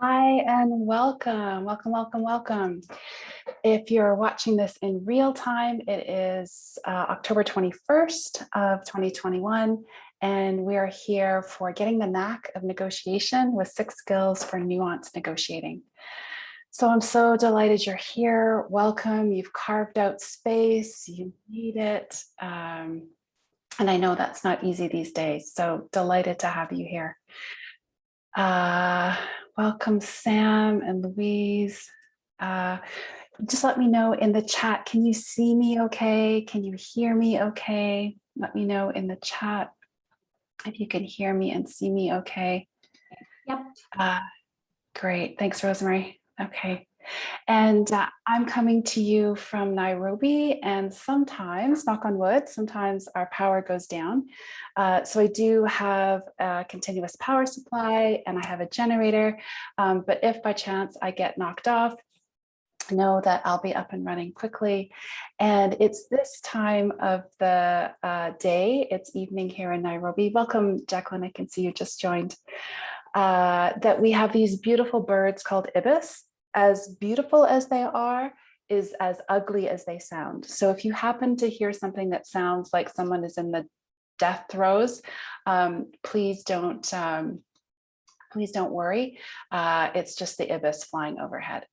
Hi and welcome. If you're watching this in real time, it is October 21st of 2021, and we are here for getting the knack of negotiation with 6 skills for nuanced negotiating. So I'm so delighted you're here. Welcome. You've carved out space. You need it. And I know that's not easy these days. So delighted to have you here. Welcome, Sam and Louise. Just let me know in the chat. Can you see me okay? Can you hear me okay? Let me know in the chat if you can hear me and see me okay. Yep. Great. Thanks, Rosemary. Okay. And I'm coming to you from Nairobi, and sometimes, knock on wood, sometimes our power goes down. So I do have a continuous power supply and I have a generator, but if by chance I get knocked off, know that I'll be up and running quickly. And it's this time of the day, it's evening here in Nairobi. Welcome, Jacqueline, I can see you just joined. That we have these beautiful birds called ibis. As beautiful as they are is as ugly as they sound. So if you happen to hear something that sounds like someone is in the death throes, please don't worry. It's just the ibis flying overhead.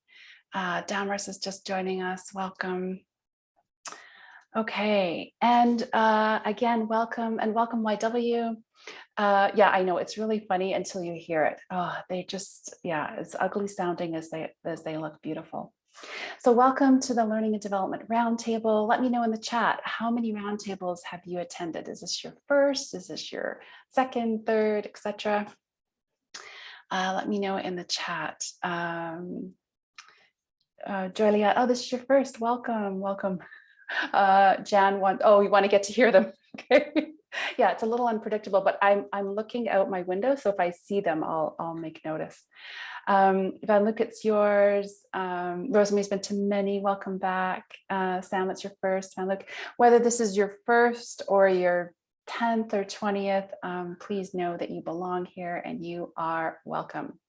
Damaris is just joining us. Welcome. Okay, and again, welcome YW. Yeah, I know it's really funny until you hear it. Oh, they just, yeah, as ugly sounding as they look beautiful. So welcome to the Learning and Development Roundtable. Let me know in the chat, how many roundtables have you attended? Is this your first? Is this your second, third, etc.? Let me know in the chat. Julia, oh, this is your first. Welcome. Jan, you want to get to hear them. Okay. Yeah, it's a little unpredictable, but I'm looking out my window, so if I see them, I'll make notice. If I look, it's yours. Rosemary's been to many. Welcome back. Sam, it's your first. If I look, whether this is your first or your 10th or 20th, please know that you belong here and you are welcome.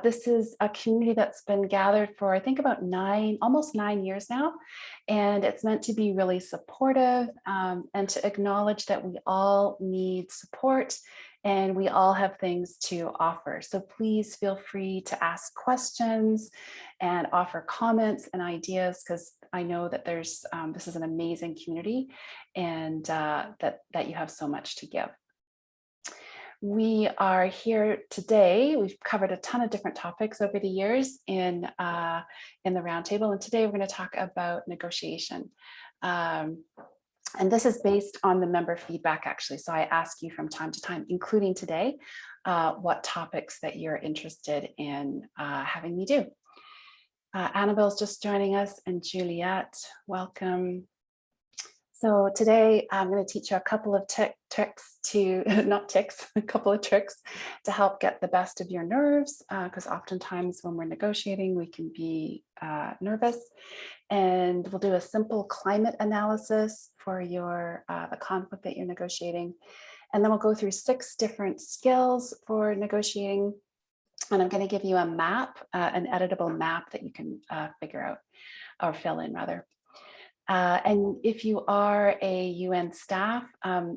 This is a community that's been gathered for, I think, about almost 9 years now. And it's meant to be really supportive and to acknowledge that we all need support and we all have things to offer. So please feel free to ask questions and offer comments and ideas, because I know that this is an amazing community and that you have so much to give. We are here today. We've covered a ton of different topics over the years in the roundtable, and today we're going to talk about negotiation. And this is based on the member feedback, actually. So I ask you from time to time, including today, what topics that you're interested in having me do. Annabelle's just joining us, and Juliet, welcome. So today I'm going to teach you a couple of tricks to, a couple of tricks to help get the best of your nerves, because oftentimes when we're negotiating, we can be nervous. And we'll do a simple climate analysis for the conflict that you're negotiating. And then we'll go through 6 different skills for negotiating. And I'm going to give you a map, an editable map that you can figure out or fill in rather. And if you are a UN staff,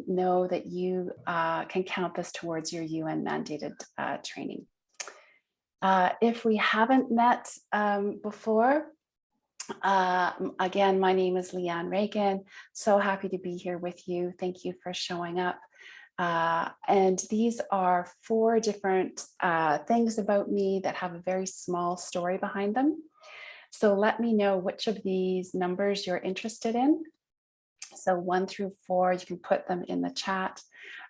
know that you can count this towards your UN mandated training. If we haven't met before, again, my name is Leanne Reagan. So happy to be here with you. Thank you for showing up. And these are 4 different things about me that have a very small story behind them. So let me know which of these numbers you're interested in. So 1 through 4, you can put them in the chat.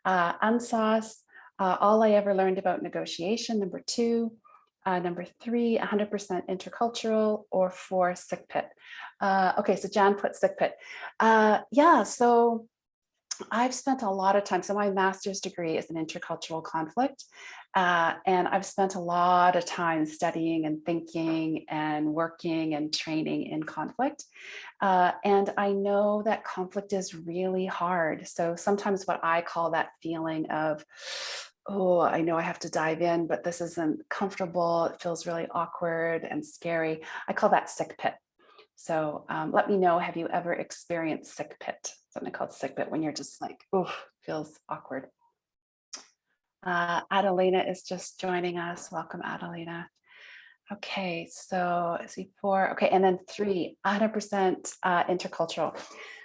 UNSAS, all I ever learned about negotiation, number 2. Number 3, 100% intercultural, or 4, sick pit. Okay, so Jan put sick pit. Yeah, so I've spent a lot of time, so my master's degree is in intercultural conflict, and I've spent a lot of time studying and thinking and working and training in conflict. And I know that conflict is really hard. So sometimes what I call that feeling of, oh, I know I have to dive in, but this isn't comfortable. It feels really awkward and scary. I call that sick pit. So let me know, have you ever experienced sick pit? Something called sick pit when you're just like, oof, feels awkward. Adelina is just joining us. Welcome, Adelina. Okay, so I see 4. Okay, and then 3, 100% intercultural.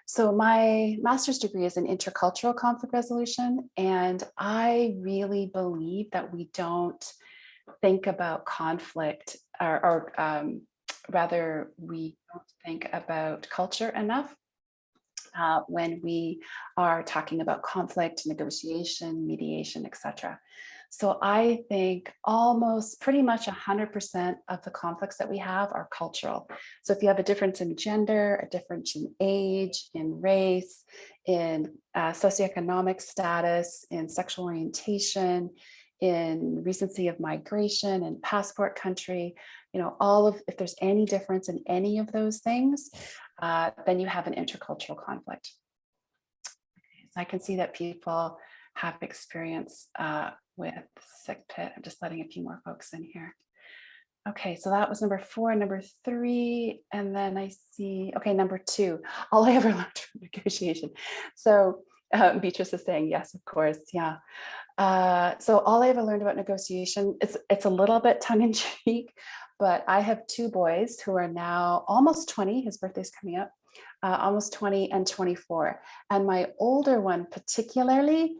So my master's degree is in intercultural conflict resolution, and I really believe that we don't think about conflict, or rather, we don't think about culture enough when we are talking about conflict, negotiation, mediation, etc. So I think almost pretty much 100% of the conflicts that we have are cultural. So if you have a difference in gender, a difference in age, in race, in socioeconomic status, in sexual orientation, in recency of migration and passport country, if there's any difference in any of those things, then you have an intercultural conflict. So I can see that people have experience with sick pit. I'm just letting a few more folks in here. Okay, so that was number 4, number 3, and then I see, okay, number 2, all I ever learned from negotiation. So Beatrice is saying, yes, of course, yeah. So all I ever learned about negotiation, it's a little bit tongue in cheek, but I have 2 boys who are now almost 20, his birthday's coming up, almost 20 and 24. And my older one particularly,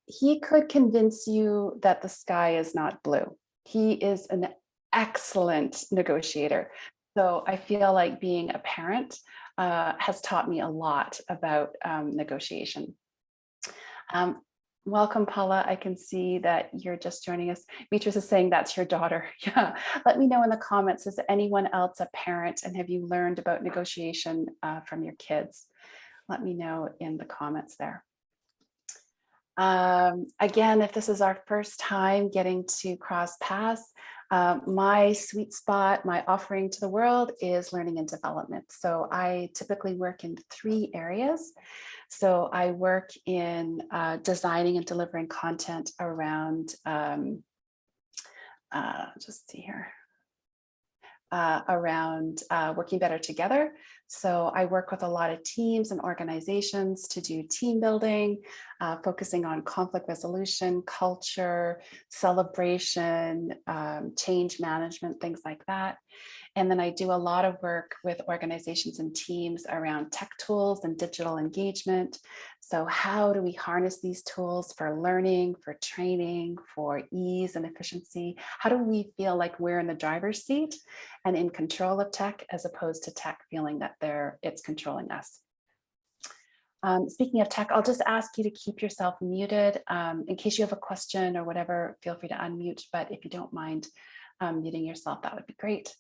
he could convince you that the sky is not blue. He is an excellent negotiator. So I feel like being a parent has taught me a lot about negotiation. Welcome, Paula. I can see that you're just joining us. Beatrice is saying that's your daughter. Yeah. Let me know in the comments, is anyone else a parent, and have you learned about negotiation from your kids? Let me know in the comments there. Again, if this is our first time getting to cross paths, my sweet spot, my offering to the world is learning and development. So I typically work in 3 areas. So I work in designing and delivering content around, just see here, around working better together. So I work with a lot of teams and organizations to do team building, focusing on conflict resolution, culture, celebration, change management, things like that. And then I do a lot of work with organizations and teams around tech tools and digital engagement. So how do we harness these tools for learning, for training, for ease and efficiency? How do we feel like we're in the driver's seat and in control of tech, as opposed to tech feeling that it's controlling us? Speaking of tech, I'll just ask you to keep yourself muted. In case you have a question or whatever, feel free to unmute, but if you don't mind muting yourself, that would be great.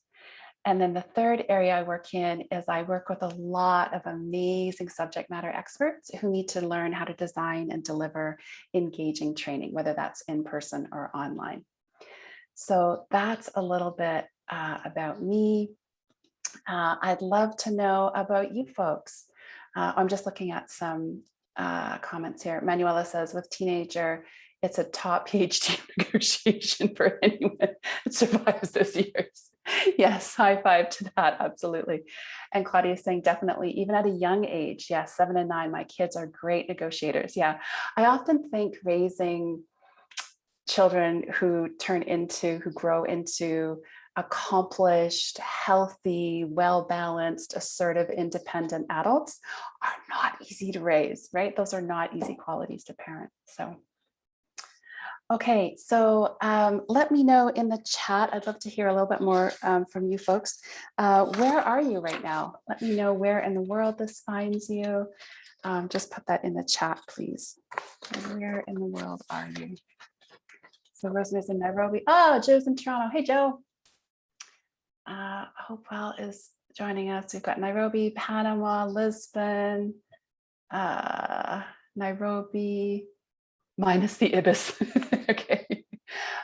And then the 3rd area I work in is I work with a lot of amazing subject matter experts who need to learn how to design and deliver engaging training, whether that's in person or online. So that's a little bit about me. I'd love to know about you folks. I'm just looking at some comments here. Manuela says, with teenager, it's a top PhD negotiation for anyone that survives this years. Yes, high five to that, absolutely. And Claudia is saying, definitely, even at a young age, yes, 7 and 9, my kids are great negotiators. Yeah, I often think raising children who grow into accomplished, healthy, well-balanced, assertive, independent adults are not easy to raise, right? Those are not easy qualities to parent. So, okay, so let me know in the chat. I'd love to hear a little bit more from you folks. Where are you right now? Let me know where in the world this finds you. Just put that in the chat, please. Where in the world are you? So Rosemary's in Nairobi. Oh, Joe's in Toronto. Hey, Joe. Hopewell is joining us. We've got Nairobi, Panama, Lisbon, Nairobi, minus the ibis. Okay.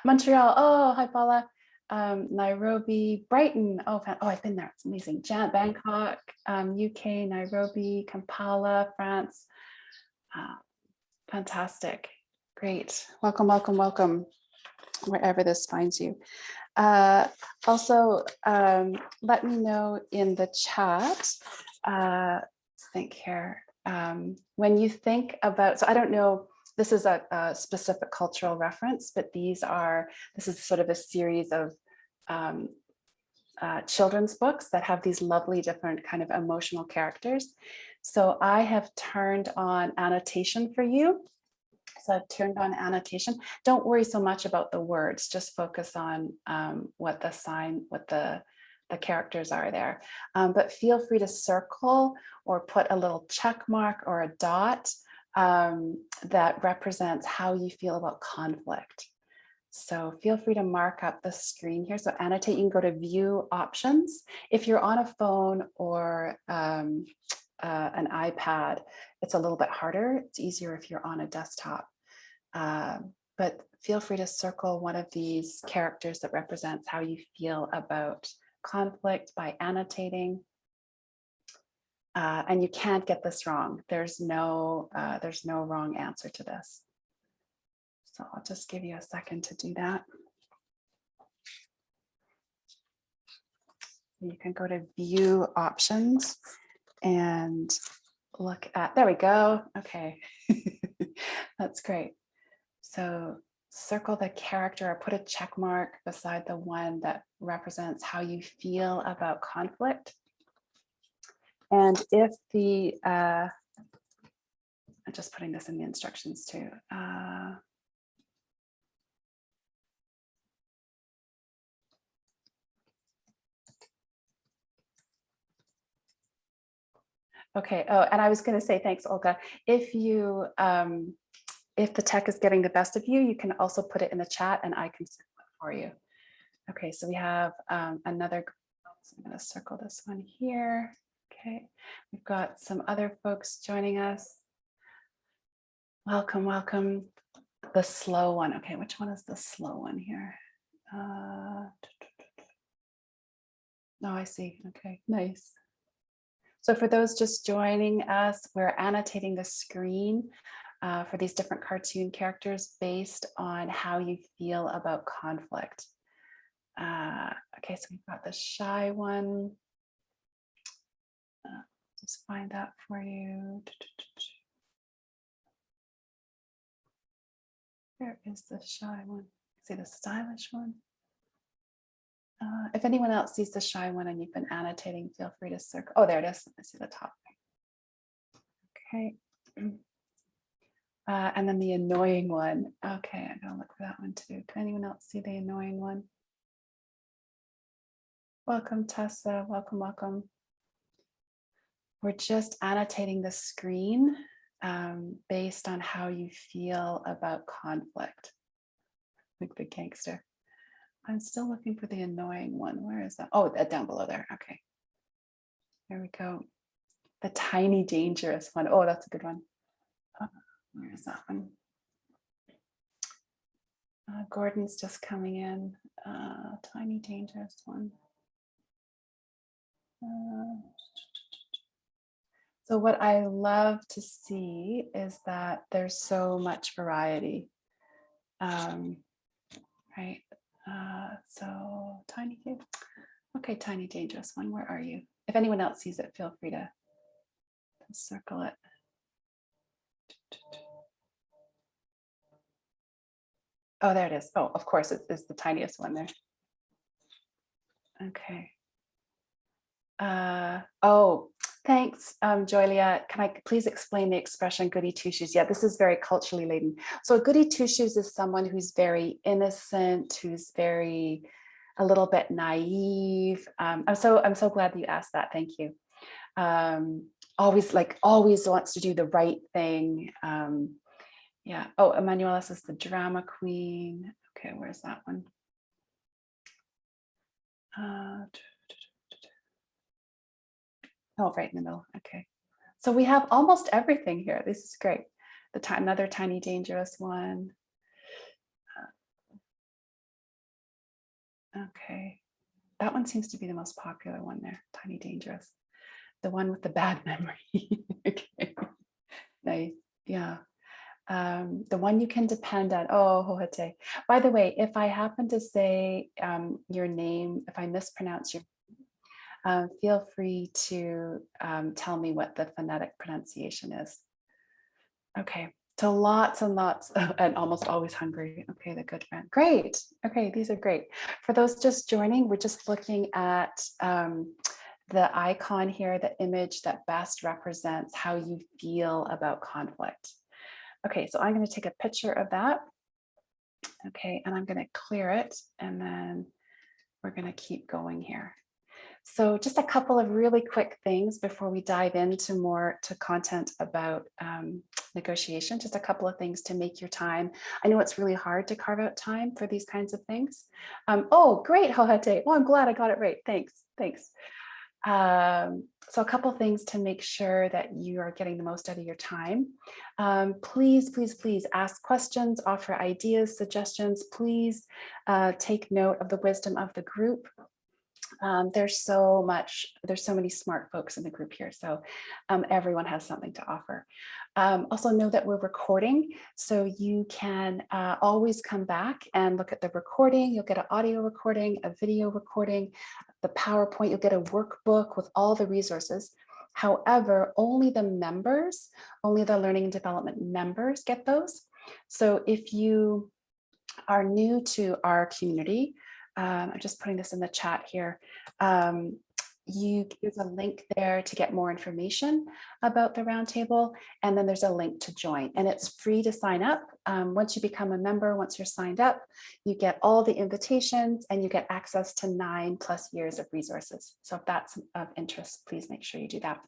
Montreal. Oh, hi, Paula. Nairobi, Brighton. Oh, I've been there. It's amazing. Bangkok, UK, Nairobi, Kampala, France. Fantastic. Great. Welcome, welcome, welcome, wherever this finds you. Also, let me know in the chat, let's think here, when you think about, so I don't know, this is a specific cultural reference, but this is sort of a series of children's books that have these lovely different kind of emotional characters. So I have turned on annotation for you. So I've turned on annotation. Don't worry so much about the words, just focus on what the characters are there. But feel free to circle or put a little check mark or a dot that represents how you feel about conflict. So feel free to mark up the screen here. So annotate, you can go to view options. If you're on a phone or an iPad, it's a little bit harder. It's easier if you're on a desktop. But feel free to circle one of these characters that represents how you feel about conflict by annotating. And you can't get this wrong. There's no wrong answer to this. So I'll just give you a second to do that. You can go to view options and look at, there we go. Okay, that's great. So circle the character or put a check mark beside the one that represents how you feel about conflict. And if the, I'm just putting this in the instructions too. Okay, oh, and I was going to say, thanks, Olga. If you, if the tech is getting the best of you, you can also put it in the chat and I can circle it for you. Okay, so we have another, so I'm going to circle this one here. Okay, we've got some other folks joining us. Welcome, welcome. The slow one. Okay, which one is the slow one here? Oh, I see. Okay, nice. So for those just joining us, we're annotating the screen for these different cartoon characters based on how you feel about conflict. Okay, so we've got the shy one. Just find that for you. Where is the shy one? See the stylish one? If anyone else sees the shy one and you've been annotating, feel free to circle. Oh, there it is. I see the top. Okay. And then the annoying one. Okay, I'm gonna look for that one too. Can anyone else see the annoying one? Welcome, Tessa. Welcome, welcome. We're just annotating the screen based on how you feel about conflict. Like the gangster. I'm still looking for the annoying one. Where is that? Oh, down below there. Okay. There we go. The tiny dangerous one. Oh, that's a good one. Where is that one? Gordon's just coming in. Tiny dangerous one. So what I love to see is that there's so much variety. Right. So tiny, okay, tiny dangerous one. Where are you? If anyone else sees it, feel free to circle it. Oh, there it is. Oh, of course, it is the tiniest one there. Okay. Oh, thanks, Joelia. Can I please explain the expression goody two shoes? Yeah, this is very culturally laden. So a goody two shoes is someone who's very innocent, who's very a little bit naive. I'm so glad that you asked that. Thank you. Always wants to do the right thing. Yeah. Oh, Emanuela says the drama queen. Okay, where's that one? Oh, right in the middle. Okay. So we have almost everything here. This is great. Another tiny dangerous one. Okay. That one seems to be the most popular one there. Tiny dangerous. The one with the bad memory. Okay. Nice. Yeah. The one you can depend on. Oh, Hohete. By the way, if I happen to say your name, if I mispronounce your feel free to tell me what the phonetic pronunciation is. Okay, so lots and lots and almost always hungry. Okay, the good friend. Great. Okay, these are great. For those just joining, we're just looking at the icon here, the image that best represents how you feel about conflict. Okay, so I'm going to take a picture of that. Okay, and I'm going to clear it, and then we're going to keep going here. So just a couple of really quick things before we dive into more to content about negotiation, just a couple of things to make your time. I know it's really hard to carve out time for these kinds of things. Oh, great, Hohete. Oh, I'm glad I got it right. Thanks, thanks. So a couple things to make sure that you are getting the most out of your time. Please, please, please ask questions, offer ideas, suggestions. Please take note of the wisdom of the group. There's so many smart folks in the group here, so everyone has something to offer. Also know that we're recording, so you can always come back and look at the recording. You'll get an audio recording, a video recording, the PowerPoint. You'll get a workbook with all the resources. However, only the members, only the learning and development members get those. So if you are new to our community, I'm just putting this in the chat here. There's a link there to get more information about the roundtable, and then there's a link to join, and it's free to sign up. Once you become a member, once you're signed up, you get all the invitations and you get access to 9+ years of resources. So if that's of interest, please make sure you do that.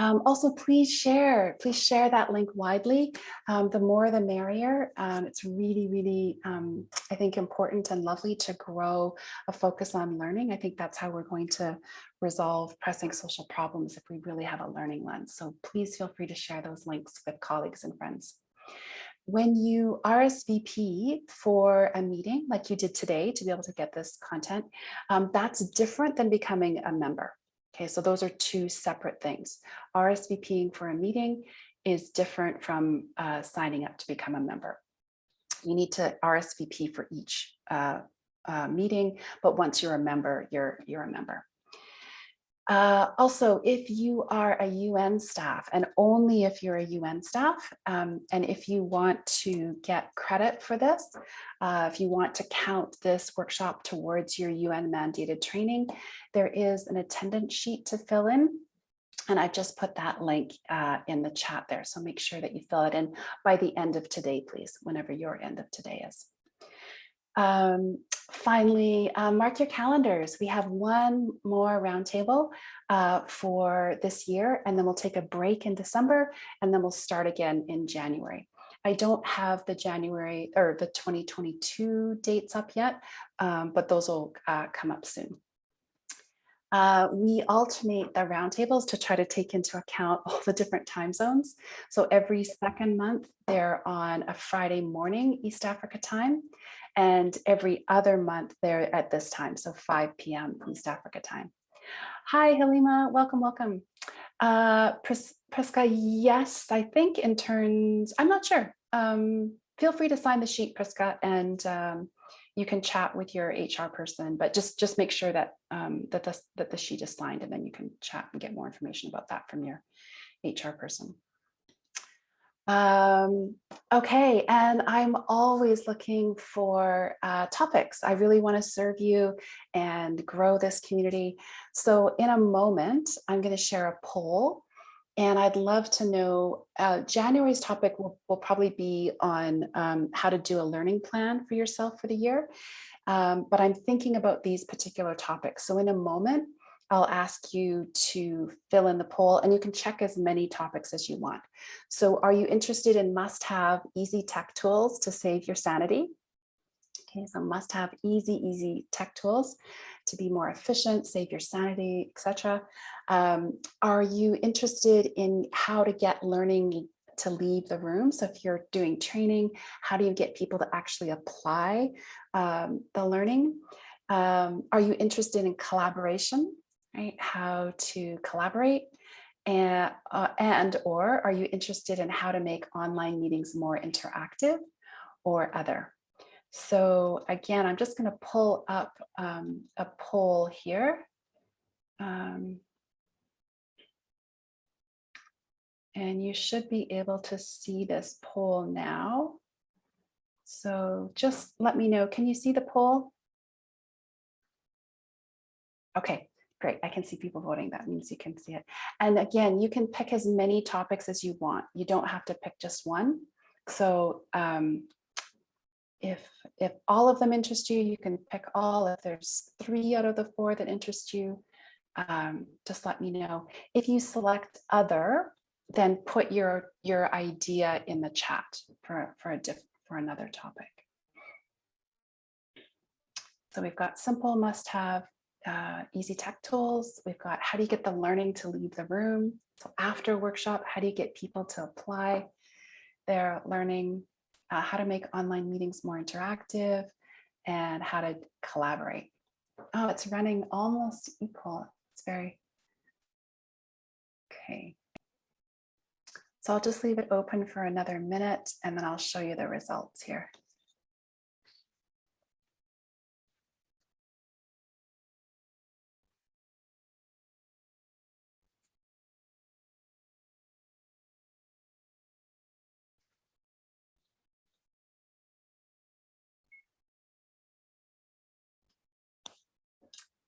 Also, please share that link widely. The more the merrier. It's really, really, I think, important and lovely to grow a focus on learning. I think that's how we're going to resolve pressing social problems if we really have a learning lens. So please feel free to share those links with colleagues and friends. When you RSVP for a meeting like you did today to be able to get this content, that's different than becoming a member. Okay, so those are two separate things. RSVPing for a meeting is different from signing up to become a member. You need to RSVP for each meeting, but once you're a member, you're a member. Also, if you are a UN staff, and only if you're a UN staff, and if you want to get credit for this, if you want to count this workshop towards your UN mandated training, there is an attendance sheet to fill in. And I just put that link in the chat there. So make sure that you fill it in by the end of today, please, whenever your end of today is. Finally, mark your calendars. We have one more roundtable for this year, and then we'll take a break in December, and then we'll start again in January. I don't have the January or the 2022 dates up yet, but those will come up soon. We alternate the roundtables to try to take into account all the different time zones. So every second month, they're on a Friday morning, East Africa time, and every other month they're at this time, so 5 p.m. East Africa time. Hi, Halima, welcome, welcome. Priska, yes, I think interns, I'm not sure. Feel free to sign the sheet, Priska, and you can chat with your HR person, but just make sure that that the sheet is signed, and then you can chat and get more information about that from your HR person. Okay, and I'm always looking for topics. I really want to serve you and grow this community. So in a moment, I'm going to share a poll. And I'd love to know, January's topic will probably be on how to do a learning plan for yourself for the year. But I'm thinking about these particular topics. So in a moment, I'll ask you to fill in the poll, and you can check as many topics as you want. So are you interested in must-have easy tech tools to save your sanity? Okay, so must-have easy tech tools to be more efficient, save your sanity, etc. Are you interested in how to get learning to leave the room? So if you're doing training, how do you get people to actually apply the learning? Are you interested in collaboration, right? How to collaborate? And or are you interested in how to make online meetings more interactive or other? So again, I'm just going to pull up a poll here. And you should be able to see this poll now. So just let me know, can you see the poll? Okay, great. I can see people voting. That means you can see it. And again, you can pick as many topics as you want. You don't have to pick just one. So if all of them interest you, you can pick all. If there's 3 out of the 4 that interest you, just let me know. If you select other, then put your idea in the chat for another topic. So we've got simple must-have, easy tech tools. We've got how do you get the learning to leave the room? So after workshop, how do you get people to apply their learning? How to make online meetings more interactive, and how to collaborate. Oh, it's running almost equal. It's very okay. So I'll just leave it open for another minute and then I'll show you the results here.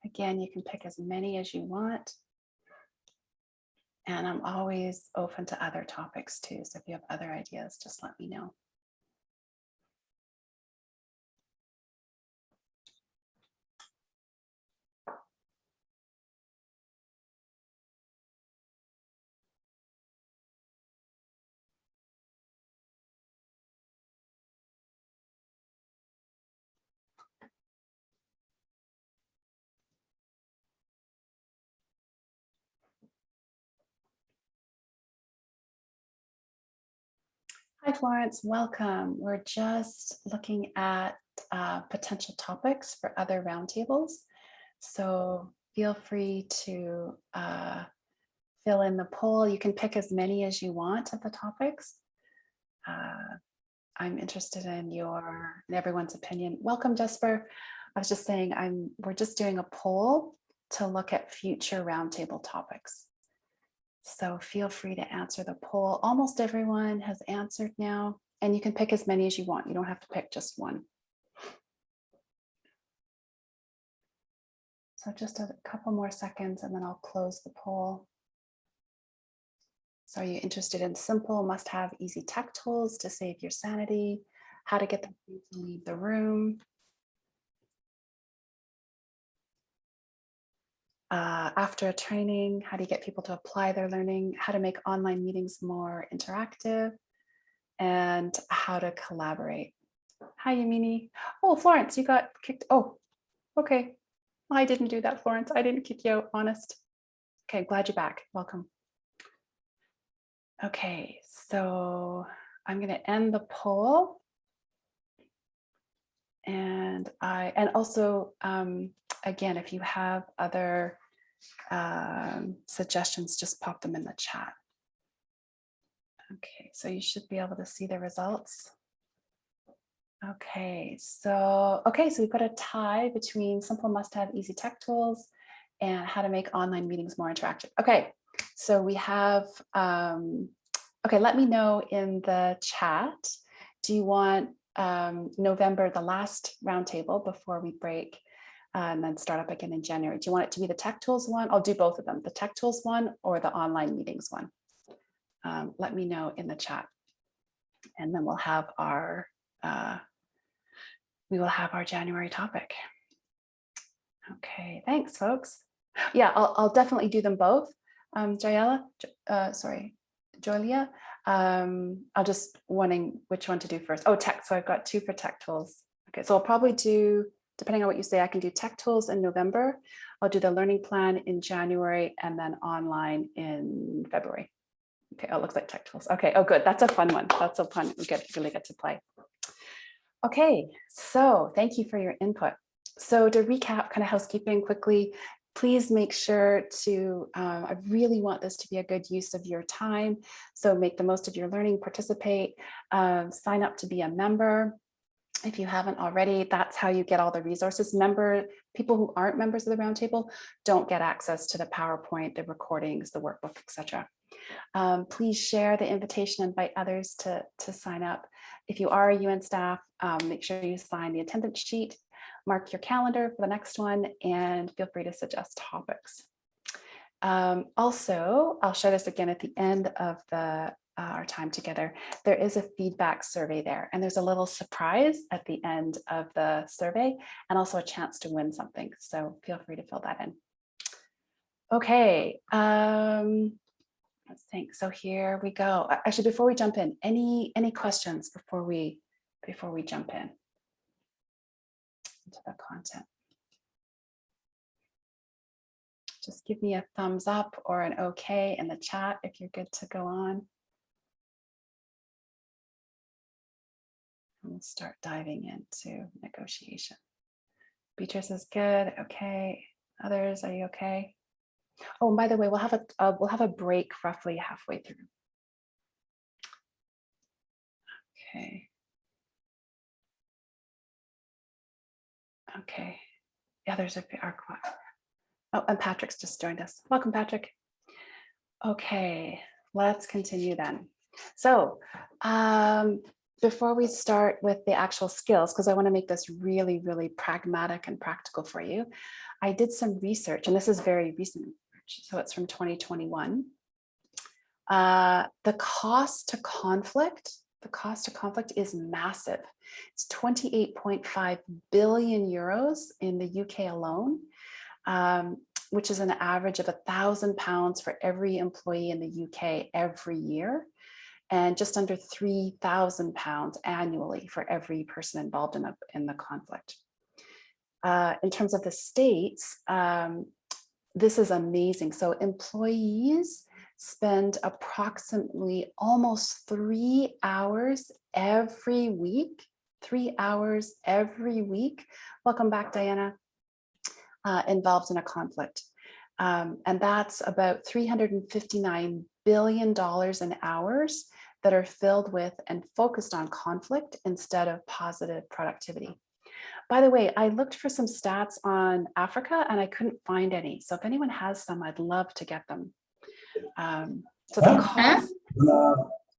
Again, you can pick as many as you want. And I'm always open to other topics too. So if you have other ideas, just let me know. Hi, Florence, welcome. We're just looking at potential topics for other roundtables. So feel free to fill in the poll. You can pick as many as you want of the topics. I'm interested in everyone's opinion. Welcome, Jesper. I was just saying we're just doing a poll to look at future roundtable topics. So feel free to answer the poll. Almost everyone has answered now, and you can pick as many as you want. You don't have to pick just one. So just a couple more seconds and then I'll close the poll. So are you interested in simple, must-have, easy tech tools to save your sanity? How to get them to leave the room? After a training, how do you get people to apply their learning? How to make online meetings more interactive? And how to collaborate. Hi, Yamini. Oh, Florence, you got kicked. Oh, okay. I didn't do that, Florence. I didn't kick you out, honest. Okay, glad you're back. Welcome. Okay, so I'm going to end the poll. And also, again, if you have other suggestions, just pop them in the chat. Okay, so you should be able to see the results. Okay, so we've got a tie between simple must-have, easy tech tools and how to make online meetings more interactive. Okay, so we have, okay, let me know in the chat. Do you want November, the last roundtable before we break and then start up again in January? Do you want it to be the tech tools one? I'll do both of them, the tech tools one or the online meetings one. Let me know in the chat, and then we'll have our January topic. Okay, thanks, folks. Yeah, I'll definitely do them both. Joelia. I'll just wondering which one to do first. Oh, tech. So I've got 2 for tech tools. Okay, so I'll probably do, depending on what you say, I can do tech tools in November. I'll do the learning plan in January and then online in February. Okay, oh, it looks like tech tools. Okay, oh, good. That's a fun one. That's so fun. We really get to play. Okay, so thank you for your input. So to recap, kind of housekeeping quickly, Please make sure to, I really want this to be a good use of your time. So make the most of your learning, participate, sign up to be a member. If you haven't already, that's how you get all the resources. People who aren't members of the Roundtable don't get access to the PowerPoint, the recordings, the workbook, etc. Please share the invitation, invite others to sign up. If you are a UN staff, make sure you sign the attendance sheet, mark your calendar for the next one, and feel free to suggest topics. Also, I'll share this again at the end of our time together. There is a feedback survey there, and there's a little surprise at the end of the survey, and also a chance to win something. So feel free to fill that in. Okay. Let's think. So here we go. Actually, before we jump in, any questions before we jump in into the content? Just give me a thumbs up or an okay in the chat if you're good to go on. And we'll start diving into negotiation. Beatrice is good. Okay. Others, are you okay? Oh, and by the way, we'll have a break roughly halfway through. Okay. Okay. The others are quiet. Oh, and Patrick's just joined us. Welcome, Patrick. Okay, let's continue then. So before we start with the actual skills, because I want to make this really, really pragmatic and practical for you, I did some research, and this is very recent research, so it's from 2021. The cost to conflict is massive. It's 28.5 billion euros in the UK alone, which is an average of £1,000 for every employee in the UK every year, and just under £3,000 annually for every person involved in the conflict. In terms of the States, this is amazing. So employees spend approximately almost 3 hours every week. 3 hours every week. Welcome back, Diana. Involved in a conflict. And that's about $359 billion in hours that are filled with and focused on conflict instead of positive productivity. By the way, I looked for some stats on Africa and I couldn't find any. So if anyone has some, I'd love to get them. So the cost.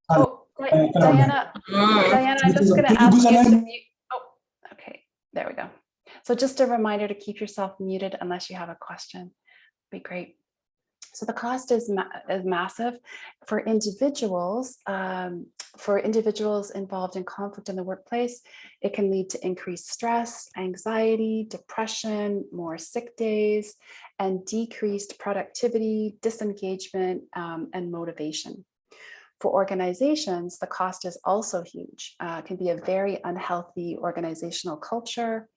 Oh, Diana, I'm just going to ask you to mute. Oh, okay, there we go. So just a reminder to keep yourself muted unless you have a question. Be great. So the cost is massive for individuals. For individuals involved in conflict in the workplace, it can lead to increased stress, anxiety, depression, more sick days, and decreased productivity, disengagement, and motivation. For organizations, the cost is also huge. It can be a very unhealthy organizational culture,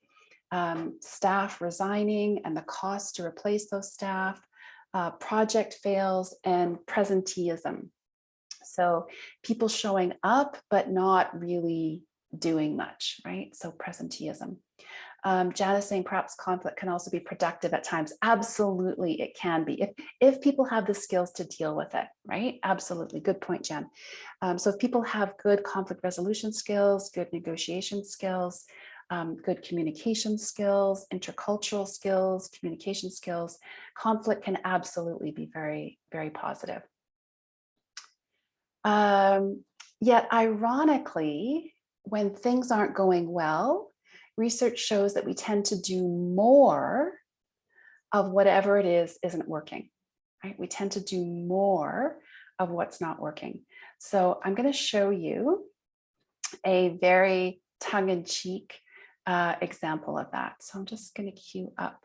staff resigning and the cost to replace those staff, project fails, and presenteeism. So people showing up, but not really doing much, right? So presenteeism. Jan is saying perhaps conflict can also be productive at times. Absolutely, it can be. If people have the skills to deal with it, right? Absolutely, good point, Jan. So if people have good conflict resolution skills, good negotiation skills, good communication skills, intercultural skills, communication skills, conflict can absolutely be very, very positive. Yet ironically, when things aren't going well, research shows that we tend to do more of whatever it is isn't working, right? We tend to do more of what's not working. So I'm going to show you a very tongue-in-cheek example of that. So I'm just going to queue up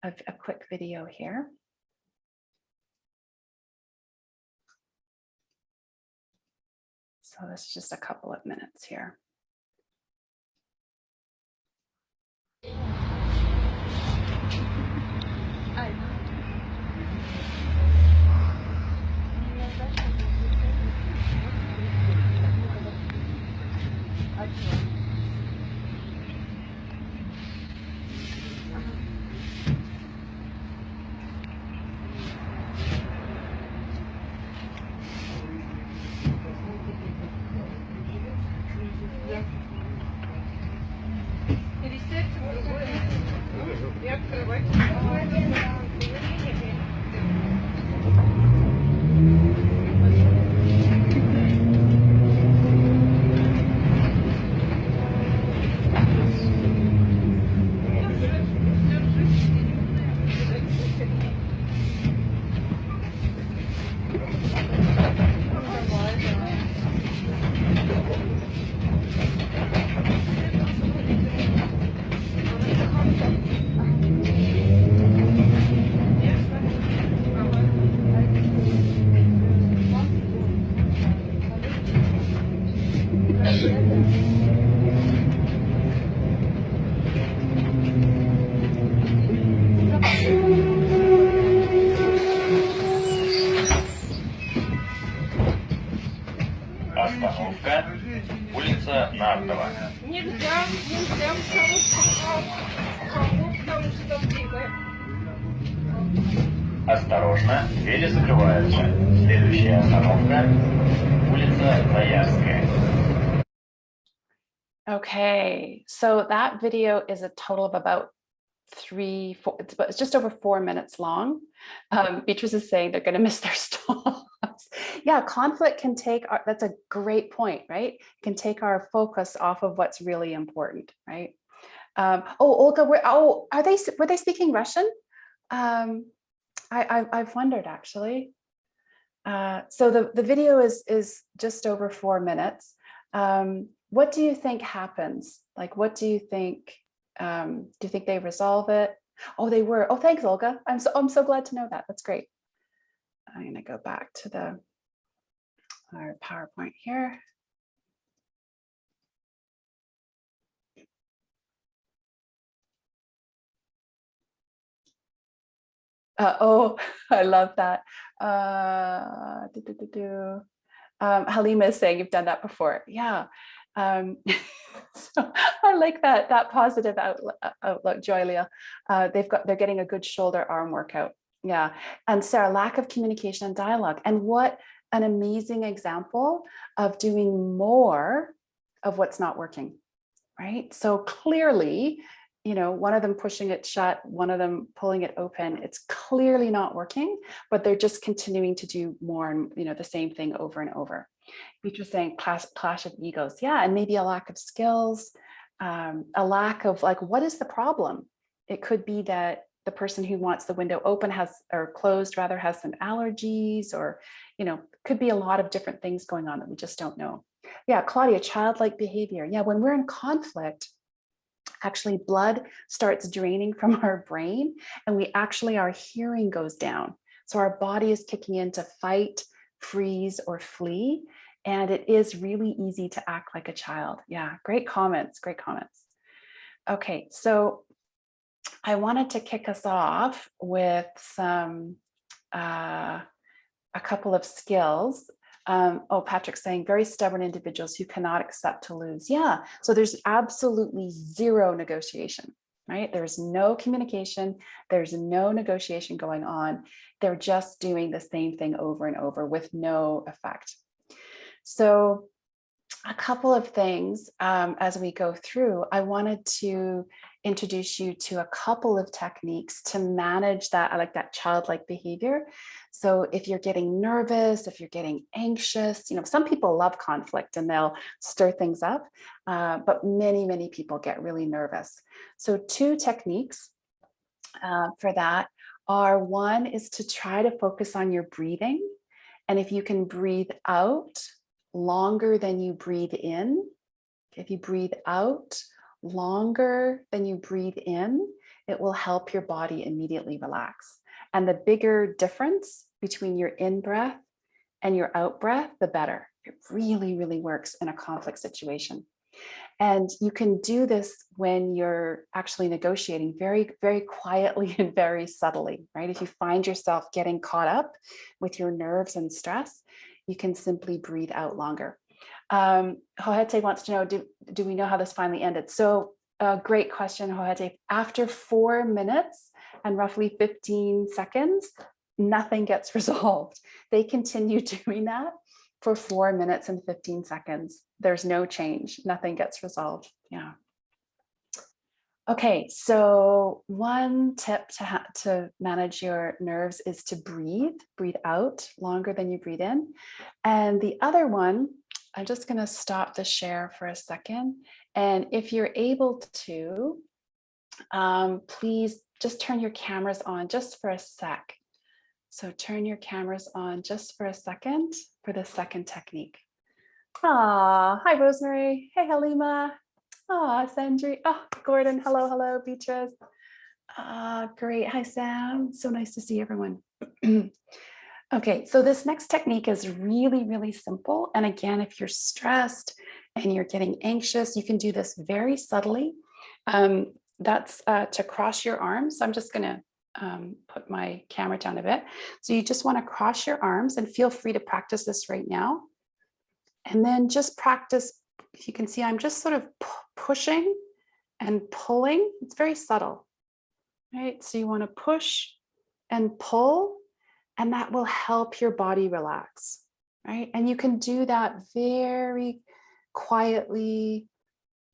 a quick video here. So this is just a couple of minutes here. Остановка. Улица Нартова. Нельзя, потому что двигает. Осторожно, двери закрываются. Следующая остановка. Улица Заярская. Okay, so that video is a total of about 4, it's just over 4 minutes long. Beatrice is saying they're going to miss their stops. Yeah, conflict can take that's a great point, right? It can take our focus off of what's really important, right? Olga, were they speaking Russian? I've wondered actually. So the video is just over 4 minutes. What do you think happens? Like, what do you think? Do you think they resolve it? Oh, they were. Oh, thanks, Olga. I'm so glad to know that. That's great. I'm gonna go back to our PowerPoint here. Oh, I love that. Halima is saying you've done that before. Yeah. So I like that positive outlook, Joylia. They're getting a good shoulder arm workout. Yeah. And Sarah, lack of communication and dialogue. And what an amazing example of doing more of what's not working, right? So clearly, one of them pushing it shut, one of them pulling it open. It's clearly not working, but they're just continuing to do more and the same thing over and over. Beatrice saying clash of egos. Yeah, and maybe a lack of skills, a lack of what is the problem? It could be that the person who wants the window open or closed rather has some allergies, or could be a lot of different things going on that we just don't know. Yeah, Claudia, childlike behavior. Yeah, when we're in conflict, actually blood starts draining from our brain, and our hearing goes down. So our body is kicking in to fight, freeze, or flee. And it is really easy to act like a child. Yeah, great comments, great comments. Okay, so I wanted to kick us off with a couple of skills. Patrick's saying very stubborn individuals who cannot accept to lose. Yeah, so there's absolutely zero negotiation, right? There's no communication, there's no negotiation going on. They're just doing the same thing over and over with no effect. So a couple of things as we go through, I wanted to introduce you to a couple of techniques to manage that. I like that childlike behavior. So if you're getting nervous, if you're getting anxious, some people love conflict and they'll stir things up, but many people get really nervous. So 2 techniques for that are, one is to try to focus on your breathing. And if you can breathe out longer than you breathe in, if you breathe out longer than you breathe in, it will help your body immediately relax. And the bigger difference between your in breath and your out breath, the better. It really works in a conflict situation. And you can do this when you're actually negotiating very quietly and very subtly, right? If you find yourself getting caught up with your nerves and stress, you can simply breathe out longer. Johete wants to know, do we know how this finally ended? So great question, Johete. After 4 minutes and roughly 15 seconds, nothing gets resolved. They continue doing that for 4 minutes and 15 seconds. There's no change, nothing gets resolved. Yeah. Okay, so one tip to manage your nerves is to breathe out longer than you breathe in. And the other one, I'm just going to stop the share for a second. And if you're able to, please just turn your cameras on just for a sec. So turn your cameras on just for a second for the second technique. Hi, Rosemary. Hey, Halima. Sandri. Gordon. Hello, Beatrice. Great. Hi, Sam. So nice to see everyone. Okay, so this next technique is really, really simple. And again, if you're stressed and you're getting anxious, you can do this very subtly. That's to cross your arms. I'm just going to put my camera down a bit. So you just want to cross your arms, and feel free to practice this right now. And then just practice. You can see I'm just sort of pushing and pulling. It's very subtle, right? So you want to push and pull, and that will help your body relax, right? And you can do that very quietly.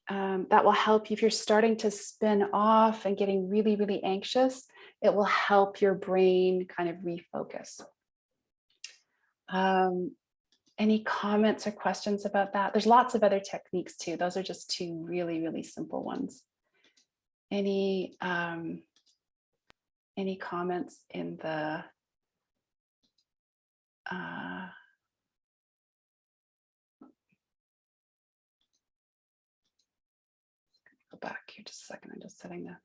That will help you if you're starting to spin off and getting really, really anxious. It will help your brain kind of refocus. Any comments or questions about that? There's lots of other techniques too. Those are just two really, really simple ones. Any comments in the go back here just a second. I'm just setting the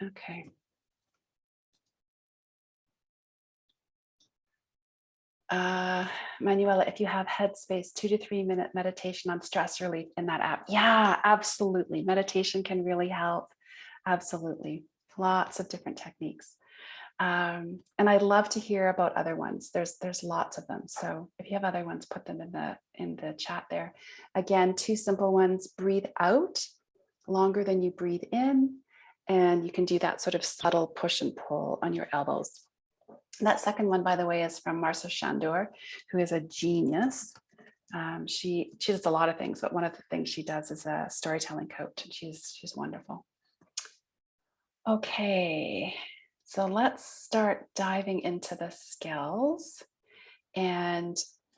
okay. Manuela, if you have Headspace, 2 to 3 minute meditation on stress relief in that app. Yeah, absolutely. Meditation can really help. Absolutely. Lots of different techniques. And I'd love to hear about other ones. There's lots of them. So if you have other ones, put them in the chat there. Again, two simple ones: breathe out longer than you breathe in. And you can do that sort of subtle push and pull on your elbows. That second one, by the way, is from Marcia Chandor, who is a genius. She does a lot of things, but one of the things she does is a storytelling coach, and she's wonderful. Okay, so let's start diving into the skills. And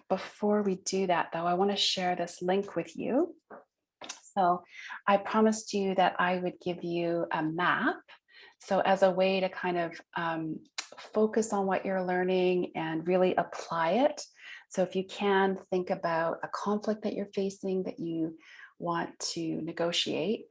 before we do that, though, I want to share this link with you. So I promised you that I would give you a map. So as a way to kind of focus on what you're learning and really apply it. So if you can think about a conflict that you're facing that you want to negotiate,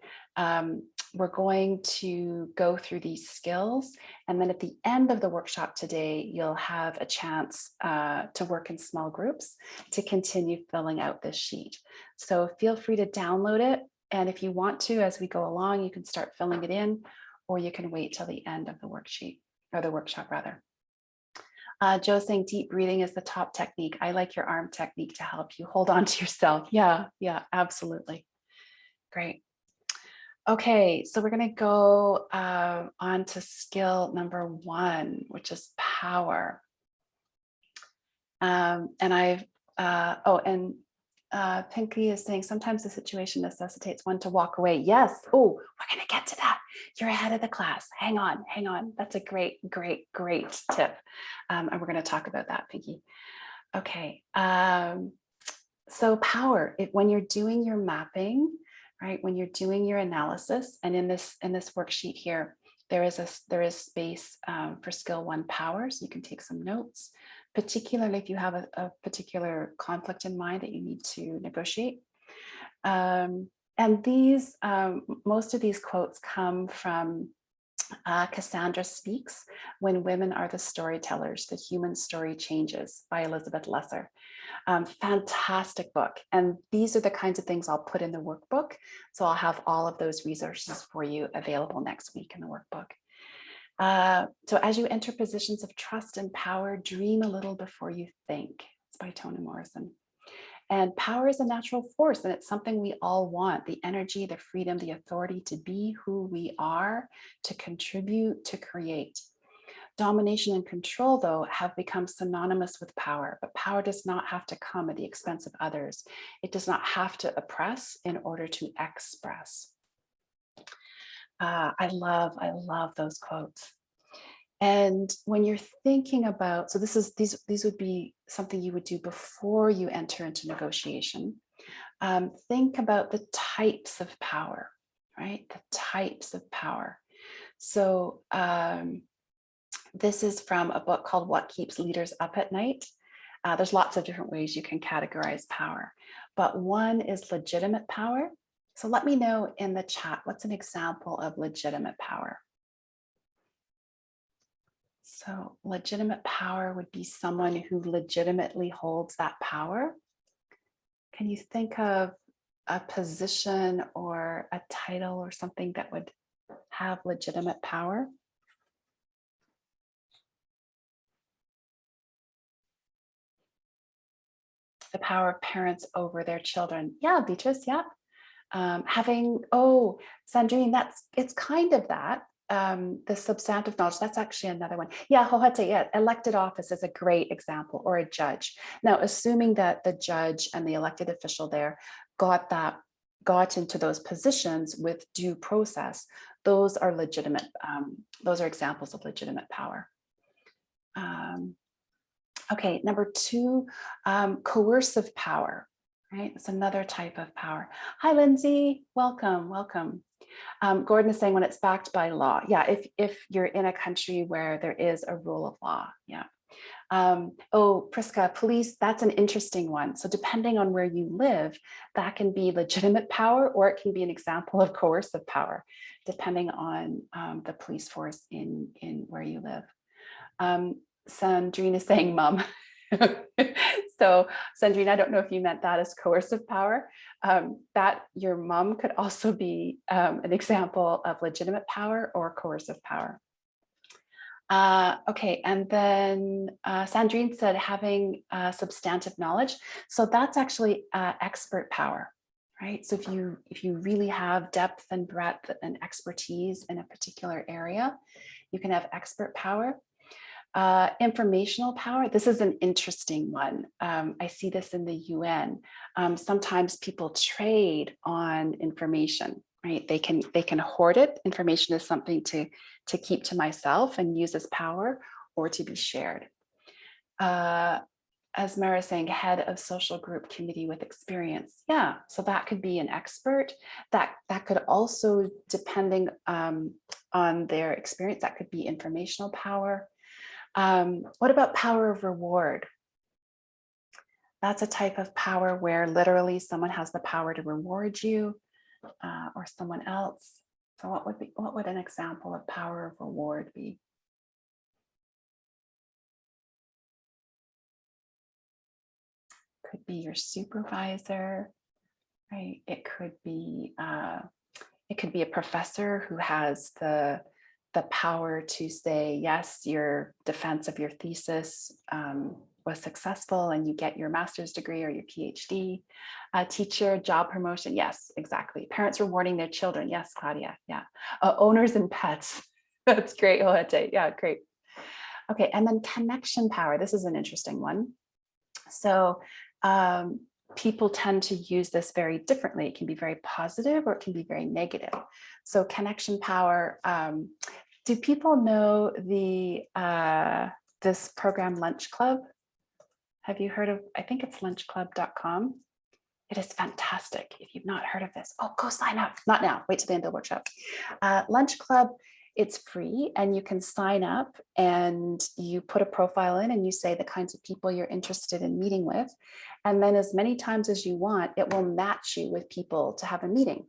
we're going to go through these skills. And then at the end of the workshop today, you'll have a chance to work in small groups to continue filling out this sheet. So feel free to download it. And if you want to, as we go along, you can start filling it in, or you can wait till the end of the worksheet, or the workshop rather. Joe's saying deep breathing is the top technique. I like your arm technique to help you hold on to yourself. Yeah, absolutely. Great. Okay, so we're going to go on to skill number 1, which is power. Pinky is saying sometimes the situation necessitates one to walk away. Yes. Oh, we're going to get to that. You're ahead of the class. Hang on. That's a great tip. And we're going to talk about that, Pinky. Okay. So power, when you're doing your mapping, right? When you're doing your analysis, and in this worksheet here, there is space for skill 1 power. So you can take some notes, particularly if you have a particular conflict in mind that you need to negotiate. And these, most of these quotes come from Cassandra Speaks, When Women Are the Storytellers, The Human Story Changes by Elizabeth Lesser. Fantastic book. And these are the kinds of things I'll put in the workbook. So I'll have all of those resources for you available next week in the workbook. So as you enter positions of trust and power, dream a little before you think. It's by Toni Morrison. And power is a natural force, and it's something we all want: the energy, the freedom, the authority to be who we are, to contribute, to create. Domination and control, though, have become synonymous with power, but power does not have to come at the expense of others. It does not have to oppress in order to express. I love those quotes. And when you're thinking about, so these would be something you would do before you enter into negotiation. Think about the types of power, right? The types of power. So this is from a book called What Keeps Leaders Up at Night. There's lots of different ways you can categorize power, but one is legitimate power. So let me know in the chat, what's an example of legitimate power? So legitimate power would be someone who legitimately holds that power. Can you think of a position or a title or something that would have legitimate power? The power of parents over their children. Yeah, Beatrice, yeah. Sandrine, it's kind of that. The substantive knowledge, that's actually another one. Yeah, Hohate, yeah, elected office is a great example, or a judge. Now, assuming that the judge and the elected official there got into those positions with due process, those are legitimate, those are examples of legitimate power. Okay, number two, coercive power, right? It's another type of power. Hi, Lindsay, welcome. Gordon is saying when it's backed by law. Yeah, if you're in a country where there is a rule of law, yeah. Priska, police, that's an interesting one. So depending on where you live, that can be legitimate power, or it can be an example of coercive power, depending on the police force in where you live. Sandrine is saying mom. So Sandrine, I don't know if you meant that as coercive power. That your mom could also be an example of legitimate power or coercive power. Okay, and then Sandrine said having substantive knowledge. So that's actually expert power, right? So if you really have depth and breadth and expertise in a particular area, you can have expert power. Informational power, this is an interesting one. I see this in the UN. Sometimes people trade on information, right? They can hoard it. Information is something to keep to myself and use as power, or to be shared. As Mara is saying, head of social group committee with experience. Yeah, so that could be an expert. That could also, depending on their experience, that could be informational power. What about power of reward? That's a type of power where literally someone has the power to reward you or someone else. So what would an example of power of reward be? Could be your supervisor, right? It could be a professor who has the power to say, yes, your defense of your thesis was successful and you get your master's degree or your PhD. Teacher, job promotion, yes, exactly. Parents rewarding their children, yes, Claudia, yeah. Owners and pets, that's great, Hohete, yeah, great. Okay, and then connection power, this is an interesting one. So people tend to use this very differently. It can be very positive or it can be very negative. So connection power, do people know the this program Lunch Club? Have you heard of, I think it's lunchclub.com. It is fantastic. If you've not heard of this, oh, go sign up. Not now, wait till the end of the workshop. Lunch Club, it's free and you can sign up and you put a profile in and you say the kinds of people you're interested in meeting with. And then as many times as you want, it will match you with people to have a meeting.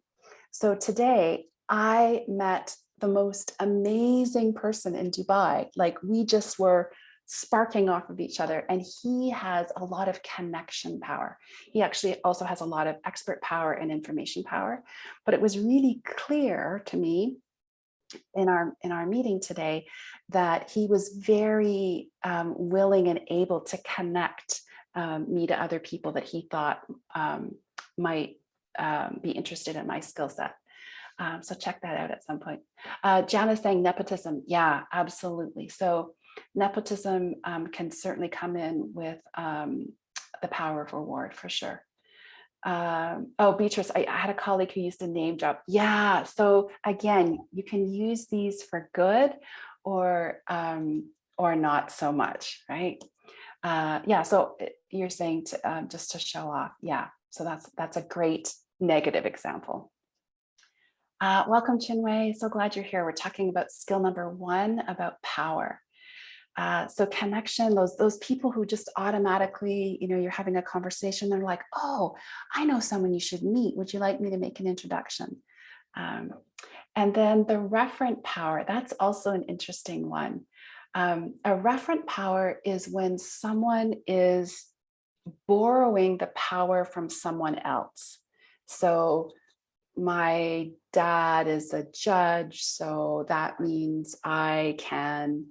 So today I met the most amazing person in Dubai. Like we just were sparking off of each other, and he has a lot of connection power. He actually also has a lot of expert power and information power, but it was really clear to me in our meeting today that he was very willing and able to connect me to other people that he thought might be interested in my skill set. So check that out at some point. Jana's saying nepotism. Yeah, absolutely. So nepotism can certainly come in with the power of reward for sure. Oh, Beatrice, I had a colleague who used to name drop. Yeah, so again, you can use these for good or not so much, right? Yeah, so you're saying to, just to show off. Yeah, so that's a great negative example. Welcome, Chinwei. So glad you're here. We're talking about skill number 1 about power. So connection, those people who just automatically, you're having a conversation, they're like, oh, I know someone you should meet. Would you like me to make an introduction? And then the referent power, that's also an interesting one. A referent power is when someone is borrowing the power from someone else. So my dad is a judge, so that means I can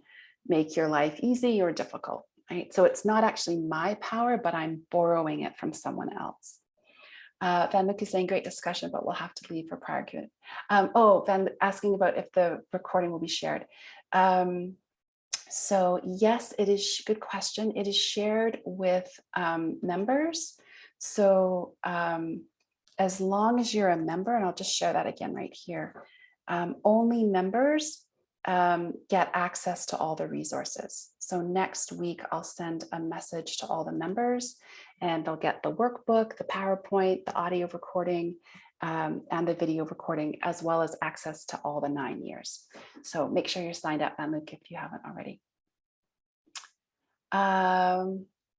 make your life easy or difficult, right? So it's not actually my power, but I'm borrowing it from someone else. Van Luke is saying great discussion, but we'll have to leave for prior Q&A. Van asking about if the recording will be shared. So yes, it is good question. It is shared with members. So as long as you're a member, and I'll just share that again right here, only members get access to all the resources. So next week, I'll send a message to all the members and they'll get the workbook, the PowerPoint, the audio recording, and the video recording, as well as access to all the 9 years. So make sure you're signed up, Van Luke, if you haven't already.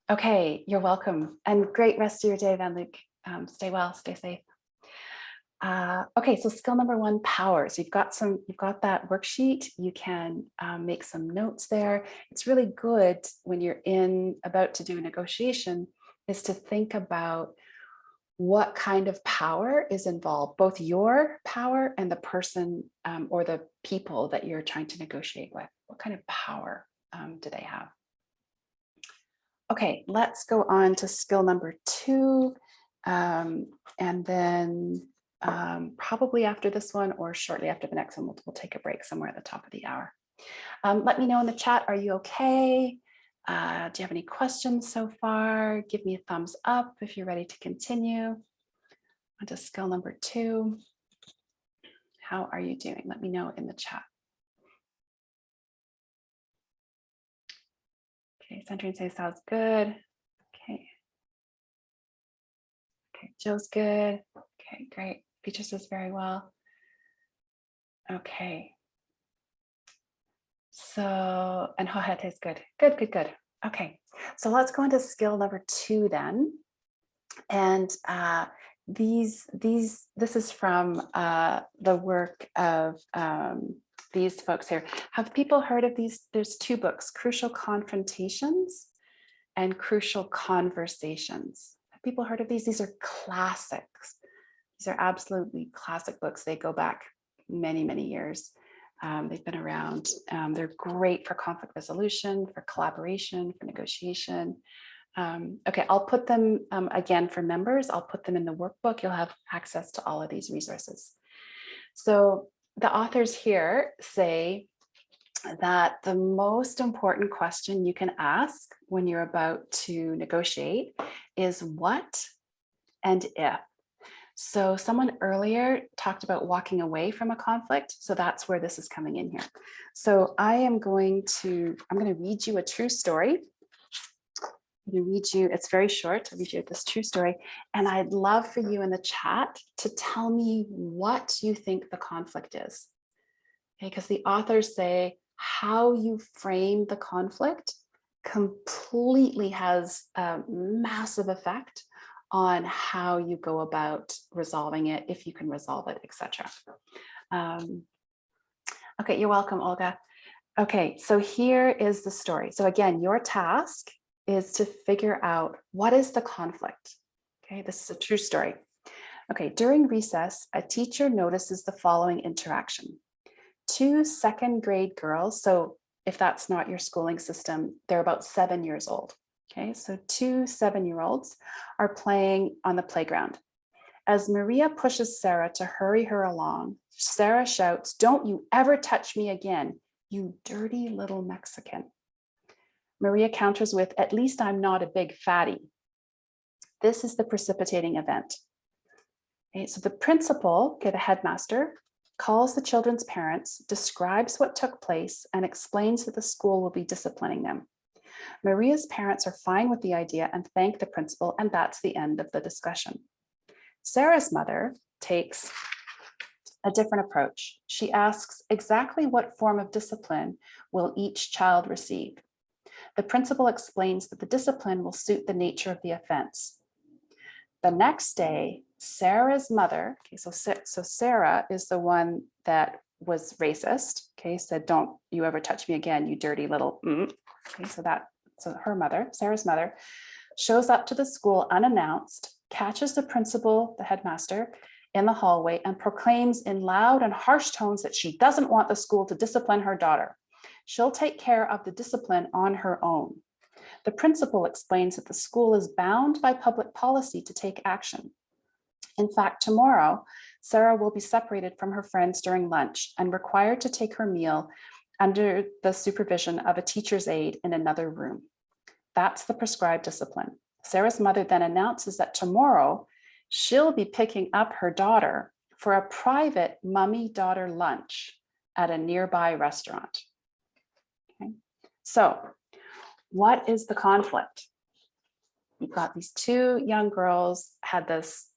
Okay, you're welcome. And great rest of your day, Van Luke. Stay well, stay safe. Okay, so skill number 1, power. So you've got that worksheet. You can make some notes there. It's really good when you're about to do a negotiation is to think about what kind of power is involved, both your power and the person or the people that you're trying to negotiate with. What kind of power do they have? Okay, let's go on to skill number 2. And then probably after this one or shortly after the next one, we'll take a break somewhere at the top of the hour. Let me know in the chat, are you okay? Do you have any questions so far? Give me a thumbs up if you're ready to continue. On to skill number 2. How are you doing? Let me know in the chat. Okay, Sandrine says sounds good. Okay. Okay, Jill's good. Okay, great. Beatrice says very well. Okay. So, and Hohet is good. Good, good, good. Okay, so let's go into skill number 2 then. And this is from the work of these folks here. Have people heard of these? There's 2 books, Crucial Confrontations and Crucial Conversations. Have people heard of these? These are classics. These are absolutely classic books. They go back many, many years. They've been around. They're great for conflict resolution, for collaboration, for negotiation. Okay, I'll put them again for members. I'll put them in the workbook. You'll have access to all of these resources. So the authors here say that the most important question you can ask when you're about to negotiate is what and if. So someone earlier talked about walking away from a conflict. So that's where this is coming in here. So I'm going to read you a true story. I'm going to read you, it's very short. I'll read you this true story. And I'd love for you in the chat to tell me what you think the conflict is. Okay, because the authors say how you frame the conflict completely has a massive effect on how you go about resolving it, if you can resolve it, etc. Okay, you're welcome, Olga. Okay, so here is the story. So again, your task is to figure out what is the conflict. Okay, this is a true story. Okay, during recess, a teacher notices the following interaction. 2 second grade girls, so if that's not your schooling system, they're about 7 years old. Okay, so 2 7-year-olds are playing on the playground. As Maria pushes Sarah to hurry her along, Sarah shouts, "Don't you ever touch me again, you dirty little Mexican." Maria counters with, "At least I'm not a big fatty." This is the precipitating event. Okay, so the principal, okay, the headmaster, calls the children's parents, describes what took place, and explains that the school will be disciplining them. Maria's parents are fine with the idea and thank the principal, and that's the end of the discussion. Sarah's mother takes a different approach. She asks exactly what form of discipline will each child receive. The principal explains that the discipline will suit the nature of the offense. The next day, Sarah's mother, okay, so Sarah is the one that was racist, okay, said, "Don't you ever touch me again, you dirty little," okay, so her mother, Sarah's mother, shows up to the school unannounced, catches the principal, the headmaster, in the hallway and proclaims in loud and harsh tones that she doesn't want the school to discipline her daughter. She'll take care of the discipline on her own. The principal explains that the school is bound by public policy to take action. In fact, tomorrow, Sarah will be separated from her friends during lunch and required to take her meal under the supervision of a teacher's aide in another room. That's the prescribed discipline. Sarah's mother then announces that tomorrow she'll be picking up her daughter for a private mummy-daughter lunch at a nearby restaurant. Okay. So what is the conflict? You've got these two young girls had this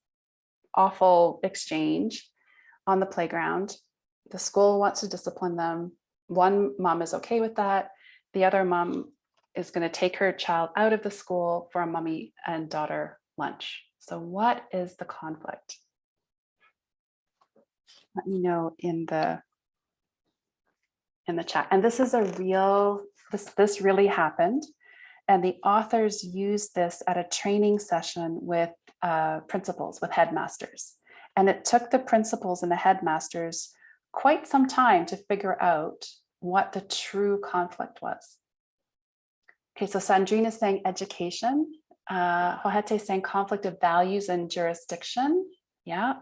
awful exchange on the playground. The school wants to discipline them. One mom is okay with that. The other mom is going to take her child out of the school for a mummy and daughter lunch. So what is the conflict? Let me know in the chat. And this is a real, this really happened. And the authors used this at a training session with principals, with headmasters. And it took the principals and the headmasters quite some time to figure out what the true conflict was. Okay, so Sandrine is saying education. Johete is saying conflict of values and jurisdiction. Yeah.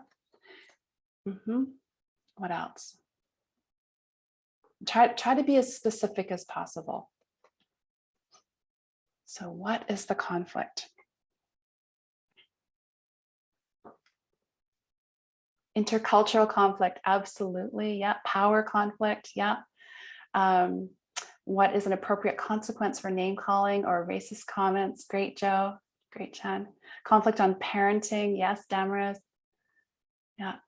What else? Try to be as specific as possible. So what is the conflict? Intercultural conflict, absolutely. Yeah. Power conflict. Yeah. What is an appropriate consequence for name calling or racist comments? Great, Joe. Great, Chan. Conflict on parenting. Yes, Damaris. Yeah.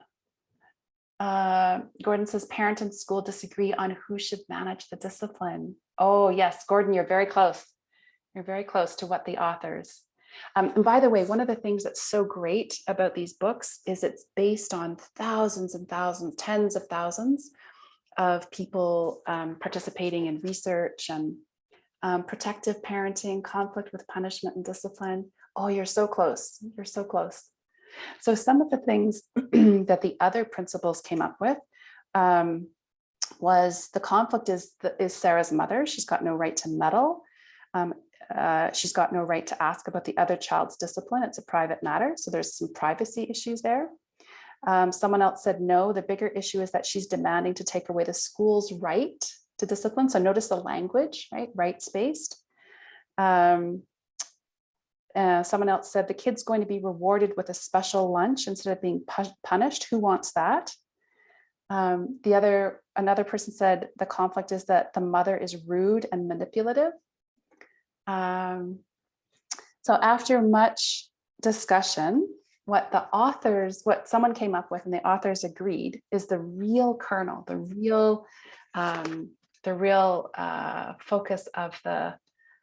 Gordon says parent and school disagree on who should manage the discipline. Oh, yes, Gordon, you're very close. You're very close to what the authors. And by the way, one of the things that's so great about these books is it's based on thousands and thousands, tens of thousands of people participating in research and protective parenting, conflict with punishment and discipline. Oh, you're so close. You're so close. So some of the things that the other principals came up with was the conflict is Sarah's mother. She's got no right to meddle. She's got no right to ask about the other child's discipline. It's a private matter. So there's some privacy issues there. Someone else said, no, the bigger issue is that she's demanding to take away the school's right to discipline. So notice the language, right? Rights-based. Someone else said the kid's going to be rewarded with a special lunch instead of being punished. Who wants that? Another person said the conflict is that the mother is rude and manipulative. So after much discussion, what someone came up with and the authors agreed is the real kernel, the real focus of the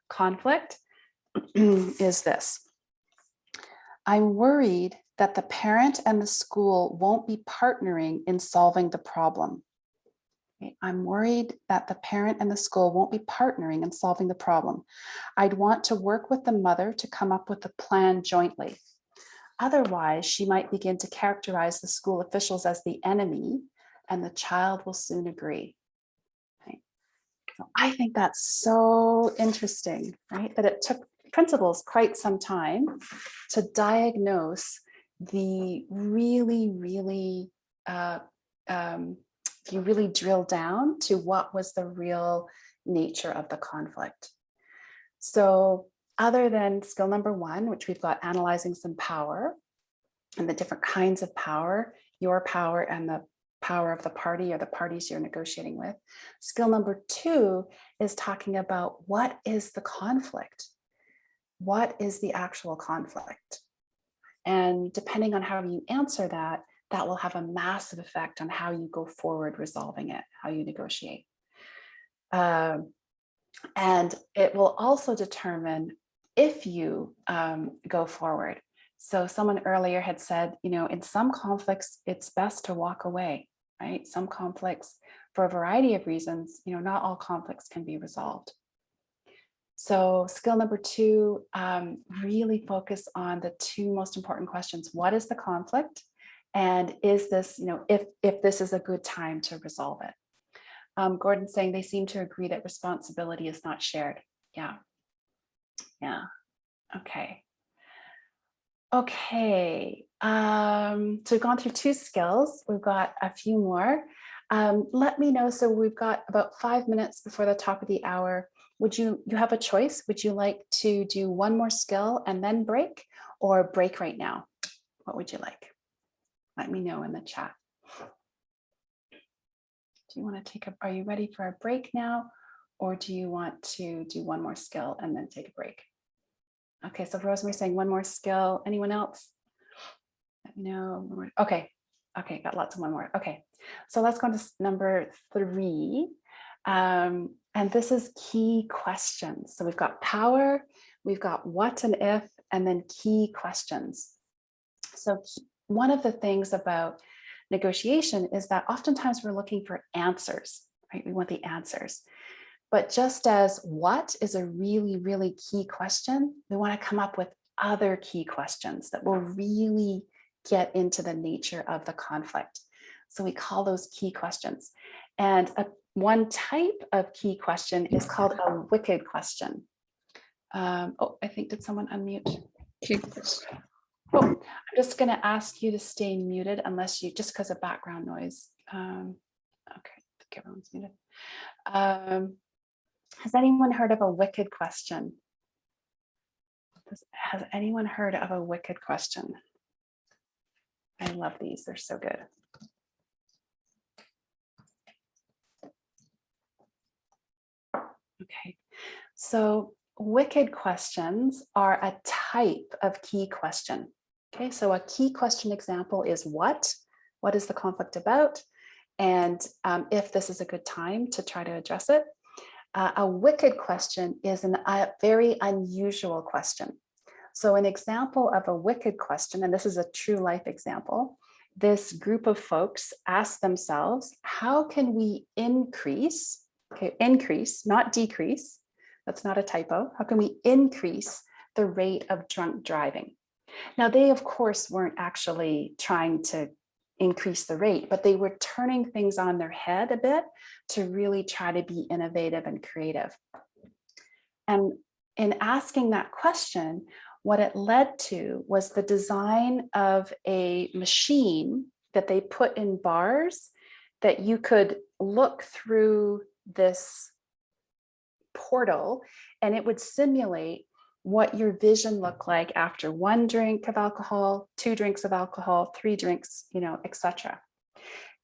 conflict is this. I'm worried that the parent and the school won't be partnering in solving the problem. Okay, I'm worried that the parent and the school won't be partnering in solving the problem. I'd want to work with the mother to come up with a plan jointly. Otherwise, she might begin to characterize the school officials as the enemy, and the child will soon agree. Okay. So I think that's so interesting, right? That it took principals quite some time to diagnose the really, if you really drill down to what was the real nature of the conflict. So other than skill number 1, which we've got analyzing some power and the different kinds of power, your power and the power of the party or the parties you're negotiating with. Skill number 2 is talking about what is the conflict? What is the actual conflict? And depending on how you answer that, that will have a massive effect on how you go forward resolving it, how you negotiate. And it will also determine if you go forward. So someone earlier had said, you know, in some conflicts, it's best to walk away, right? Some conflicts, for a variety of reasons, you know, not all conflicts can be resolved. So skill number 2, really focus on the 2 most important questions. What is the conflict? And is this, you know, if this is a good time to resolve it? Gordon's saying they seem to agree that responsibility is not shared. Yeah. Okay. So we've gone through 2 skills. We've got a few more. Let me know. So we've got about 5 minutes before the top of the hour. Would you have a choice? Would you like to do 1 more skill and then break, or break right now? What would you like? Let me know in the chat. Do you want to are you ready for a break now? Or do you want to do 1 more skill and then take a break? Okay, so Rosemary's saying 1 more skill. Anyone else? Let me know. Okay, got lots of 1 more. Okay, so let's go to number 3. And this is key questions. So we've got power, we've got what and if, and then key questions. So one of the things about negotiation is that oftentimes we're looking for answers, right? We want the answers. But just as what is a really key question, we want to come up with other key questions that will really get into the nature of the conflict. So we call those key questions. And one type of key question is called a wicked question. Oh, I think, did someone unmute? Oh, I'm just going to ask you to stay muted unless you, just because of background noise. Okay, I think everyone's muted. Has anyone heard of a wicked question? Has anyone heard of a wicked question? I love these, they're so good. Okay, so wicked questions are a type of key question. Okay, so a key question example is what? What is the conflict about? And if this is a good time to try to address it. A wicked question is a very unusual question. So an example of a wicked question, and this is a true life example, this group of folks ask themselves, how can we increase, okay, increase, not decrease, that's not a typo, how can we increase the rate of drunk driving? Now, they, of course, weren't actually trying to increase the rate, but they were turning things on their head a bit to really try to be innovative and creative. And in asking that question, what it led to was the design of a machine that they put in bars that you could look through this portal and it would simulate what your vision looked like after 1 drink of alcohol, 2 drinks of alcohol, 3 drinks, you know, etc.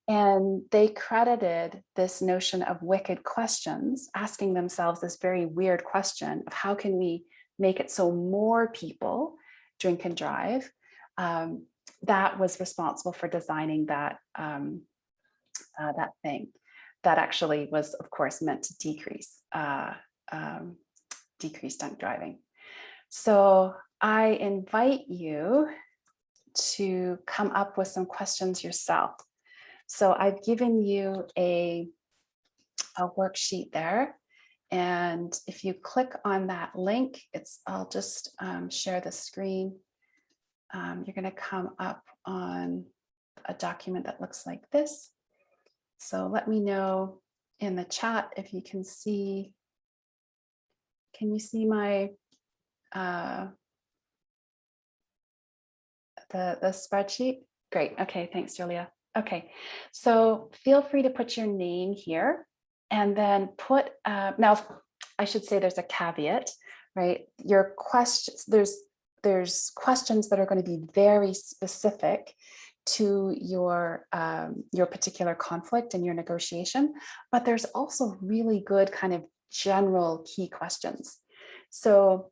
And they credited this notion of wicked questions, asking themselves this very weird question of how can we make it so more people drink and drive. That was responsible for designing that, that thing that actually was, of course, meant to decrease drunk driving. So I invite you to come up with some questions yourself. So I've given you a worksheet there. And if you click on that link, I'll just share the screen. You're going to come up on a document that looks like this. So let me know in the chat if you can see. Can you see my the spreadsheet? Great. Okay, thanks, Julia. Okay, so feel free to put your name here and then put, now I should say there's a caveat, right? Your questions, there's questions that are going to be very specific to your particular conflict and your negotiation, but there's also really good kind of general key questions. So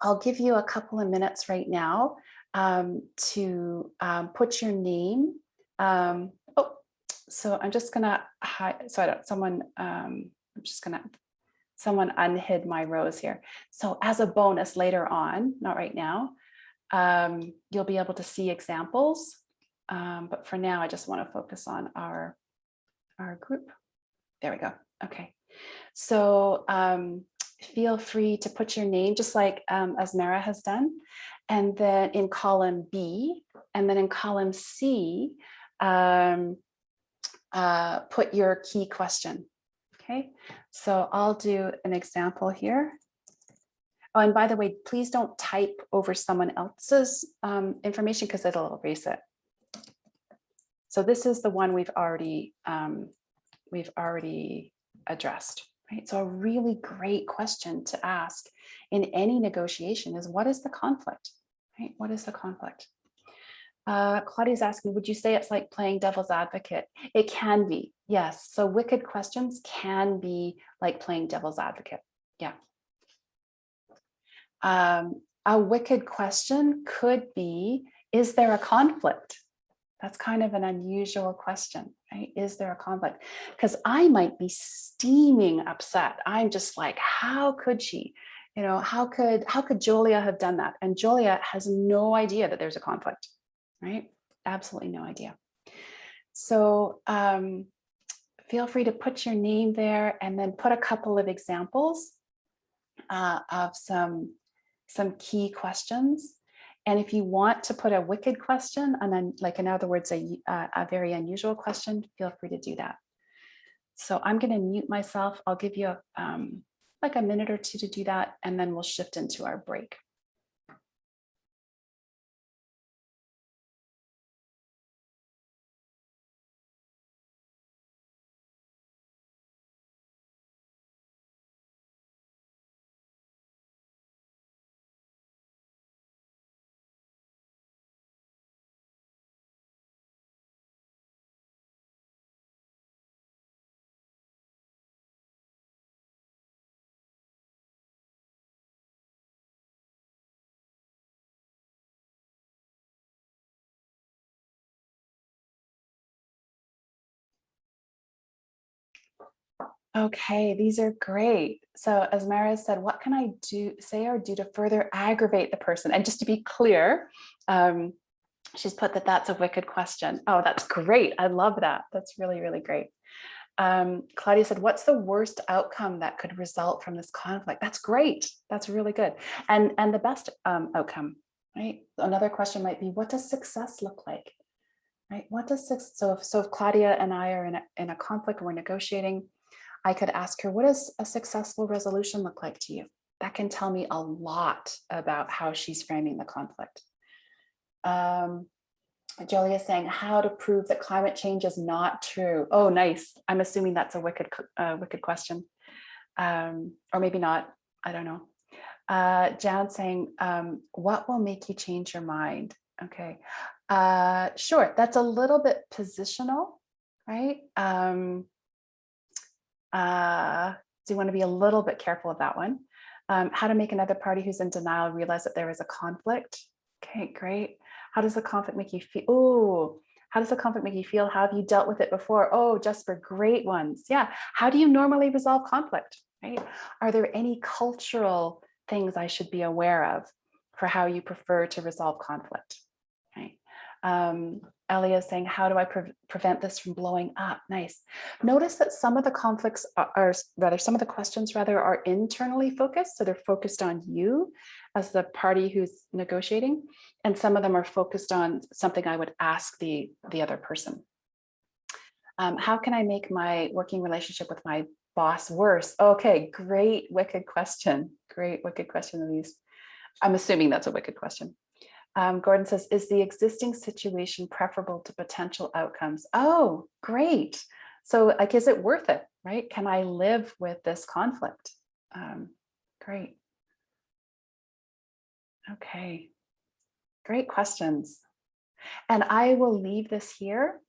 I'll give you a couple of minutes right now to put your name. So I'm just gonna hide, so I don't, someone unhid my rows here. So as a bonus later on, not right now, you'll be able to see examples. But for now, I just want to focus on our group. There we go. Okay. So feel free to put your name, just like Asmara has done. And then in column B, and then in column C, put your key question. Okay, so I'll do an example here. Oh, and by the way, please don't type over someone else's information because it'll erase it. So this is the one we've already addressed, right? So a really great question to ask in any negotiation is, what is the conflict, right? What is the conflict? Claudia's asking, would you say it's like playing devil's advocate? It can be, yes. So wicked questions can be like playing devil's advocate. Yeah. A wicked question could be, is there a conflict? That's kind of an unusual question, right? Is there a conflict? Because I might be steaming upset. I'm just like, how could she? You know, how could Julia have done that? And Julia has no idea that there's a conflict, right? Absolutely no idea. So feel free to put your name there and then put a couple of examples of some key questions. And if you want to put a wicked question, and then, like, in other words, a very unusual question, feel free to do that. So I'm going to mute myself. I'll give you like a minute or two to do that, and then we'll shift into our break. Okay, these are great. So as Mara said, what can I say or do to further aggravate the person? And just to be clear, she's put that that's a wicked question. Oh, that's great. I love that. That's really, really great. Claudia said, what's the worst outcome that could result from this conflict? That's great. That's really good. And the best outcome, right? Another question might be, what does success look like? Right? What does so if Claudia and I are in a conflict, we're negotiating, I could ask her, what does a successful resolution look like to you? That can tell me a lot about how she's framing the conflict. Julia is saying, how to prove that climate change is not true. Oh, nice. I'm assuming that's a wicked question. Or maybe not, I don't know. Jan saying, what will make you change your mind? Okay, sure, that's a little bit positional, right? So you want to be a little bit careful of that one. How to make another party who's in denial realize that there is a conflict. Okay, great. How does the conflict make you feel? Oh, how does the conflict make you feel? How have you dealt with it before? Oh, just for great ones. Yeah. How do you normally resolve conflict, right? Are there any cultural things I should be aware of for how you prefer to resolve conflict, right? Elia is saying, how do I prevent this from blowing up? Nice. Notice that some of the conflicts some of the questions are internally focused. So they're focused on you as the party who's negotiating. And some of them are focused on something I would ask the other person. How can I make my working relationship with my boss worse? Okay, great wicked question. Great wicked question, Elise. I'm assuming that's a wicked question. Gordon says, is the existing situation preferable to potential outcomes? Oh, great. So like, is it worth it, right? Can I live with this conflict? Great. Okay, great questions. And I will leave this here.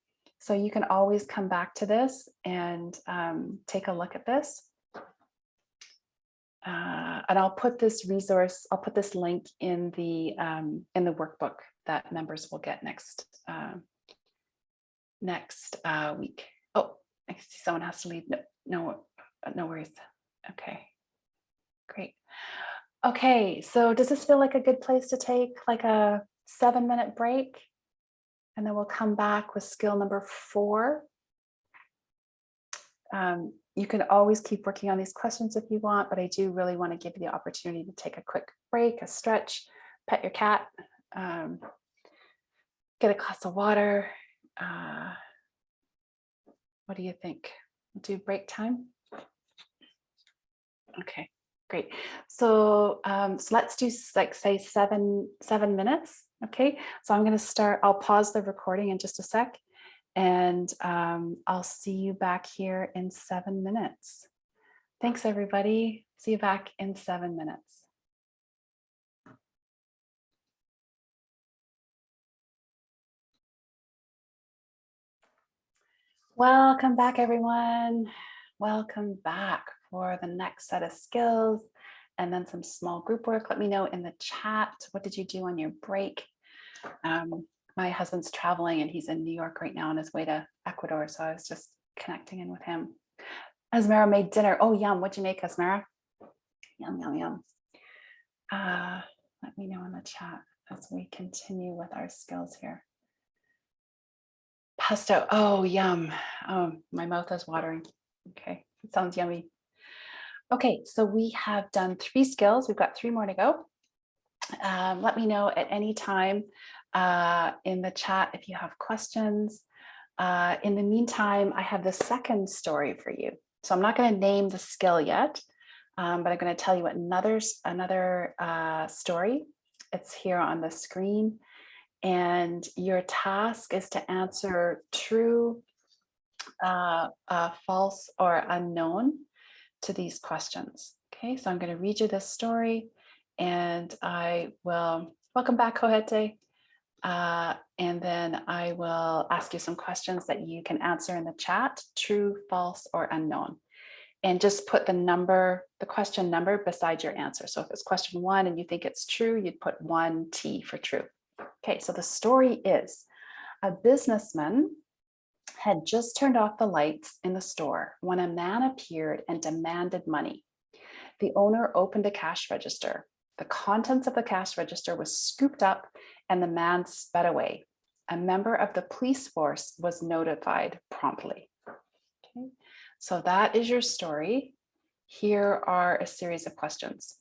So you can always come back to this and take a look at this. And I'll put this resource, I'll put this link in the workbook that members will get next week. Oh, I see someone has to leave. No worries. Okay, great. Okay, so does this feel like a good place to take like a 7-minute break? And then we'll come back with skill number 4. You can always keep working on these questions if you want, but I do really want to give you the opportunity to take a quick break, a stretch, pet your cat, get a glass of water. What do you think? Do break time? Okay, great. So, so let's do like say seven minutes. Okay, so I'm going to start. I'll pause the recording in just a sec. And I'll see you back here in 7 minutes. Thanks, everybody. See you back in 7 minutes. Welcome back, everyone. Welcome back for the next set of skills and then some small group work. Let me know in the chat, what did you do on your break? My husband's traveling and he's in New York right now on his way to Ecuador. So I was just connecting in with him. Asmara made dinner. Oh, yum. What'd you make, Asmara? Yum, yum, yum. Let me know in the chat as we continue with our skills here. Pesto. Oh, yum. Oh, my mouth is watering. Okay, it sounds yummy. Okay, so we have done 3 skills. We've got 3 more to go. Let me know at any time in the chat if you have questions. In the meantime, I have the second story for you. So I'm not going to name the skill yet, but I'm going to tell you another story. It's here on the screen. And your task is to answer true, false, or unknown to these questions. Okay, so I'm going to read you this story and I will, welcome back, Kohete. And then I will ask you some questions that you can answer in the chat, true, false, or unknown. And just put the question number beside your answer. So if it's question 1 and you think it's true, you'd put 1T for true. Okay, so the story is, a businessman had just turned off the lights in the store when a man appeared and demanded money. The owner opened a cash register. The contents of the cash register was scooped up and the man sped away. A member of the police force was notified promptly. Okay, so that is your story. Here are a series of questions.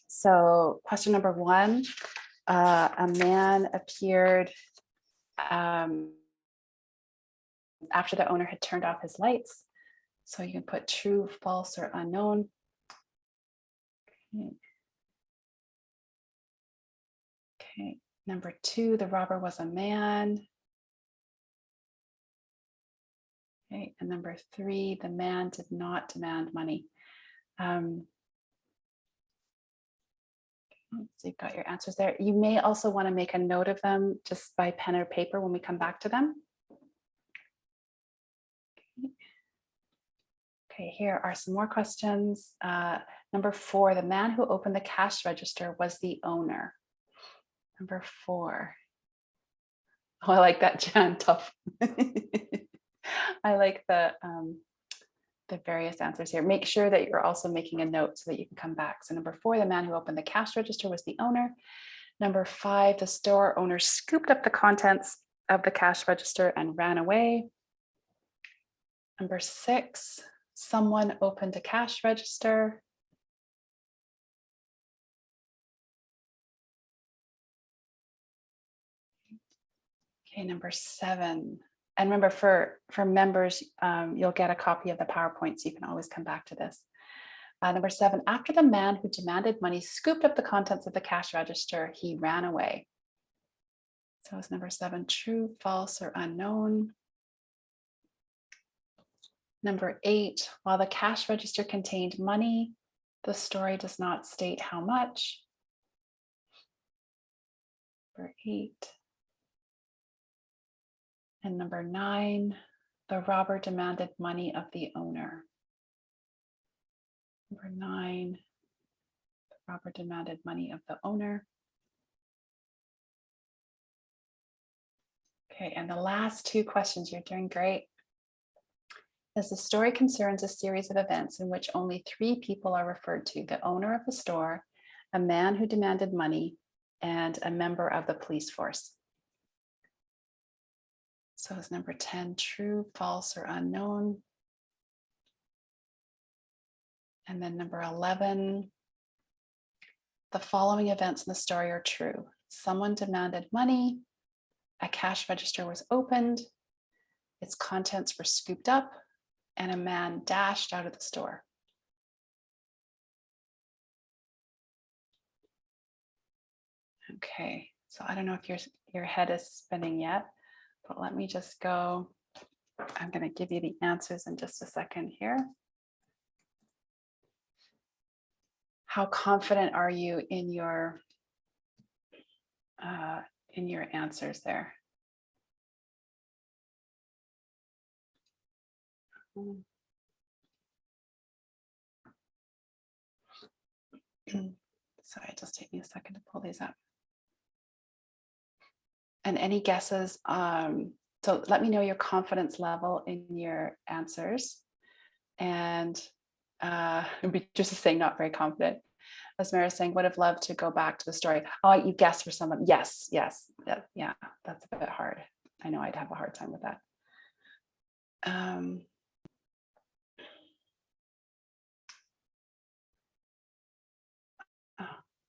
So question number 1, a man appeared after the owner had turned off his lights. So you can put true, false, or unknown. Okay, number 2, the robber was a man. Okay, and number 3, the man did not demand money. So you've got your answers there. You may also want to make a note of them just by pen or paper when we come back to them. Okay, here are some more questions. Number 4, the man who opened the cash register was the owner. Number 4. Oh, I like that, Jan. Tough. I like the various answers here. Make sure that you're also making a note so that you can come back. So number 4, the man who opened the cash register was the owner. Number 5, the store owner scooped up the contents of the cash register and ran away. Number 6, someone opened a cash register. Okay, number 7. And remember, for members, you'll get a copy of the PowerPoint, so you can always come back to this. Number 7, after the man who demanded money scooped up the contents of the cash register, he ran away. So it's number 7, true, false, or unknown. Number 8, while the cash register contained money, the story does not state how much. Number 8. And number 9, the robber demanded money of the owner. Number 9, the robber demanded money of the owner. Okay, and the last 2 questions, you're doing great. As the story concerns a series of events in which only 3 people are referred to: the owner of the store, a man who demanded money, and a member of the police force. So is number 10 true, false, or unknown? And then number 11, the following events in the story are true: someone demanded money, a cash register was opened, its contents were scooped up, and a man dashed out of the store. Okay, so I don't know if your head is spinning yet, but let me just go. I'm going to give you the answers in just a second here. How confident are you in your answers there? Sorry, just take me a second to pull these up. And any guesses? So let me know your confidence level in your answers. And just saying not very confident. Asmara is saying, would have loved to go back to the story. Oh, you guessed for someone. Yes, yeah, that's a bit hard. I know I'd have a hard time with that.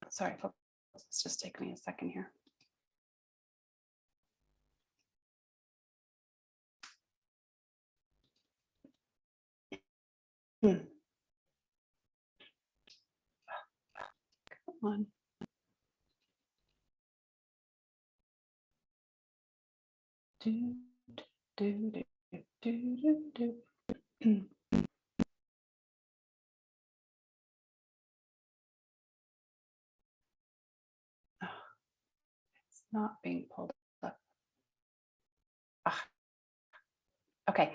Sorry, folks, it's just take me a second here. Come on. It's not being pulled up. Okay.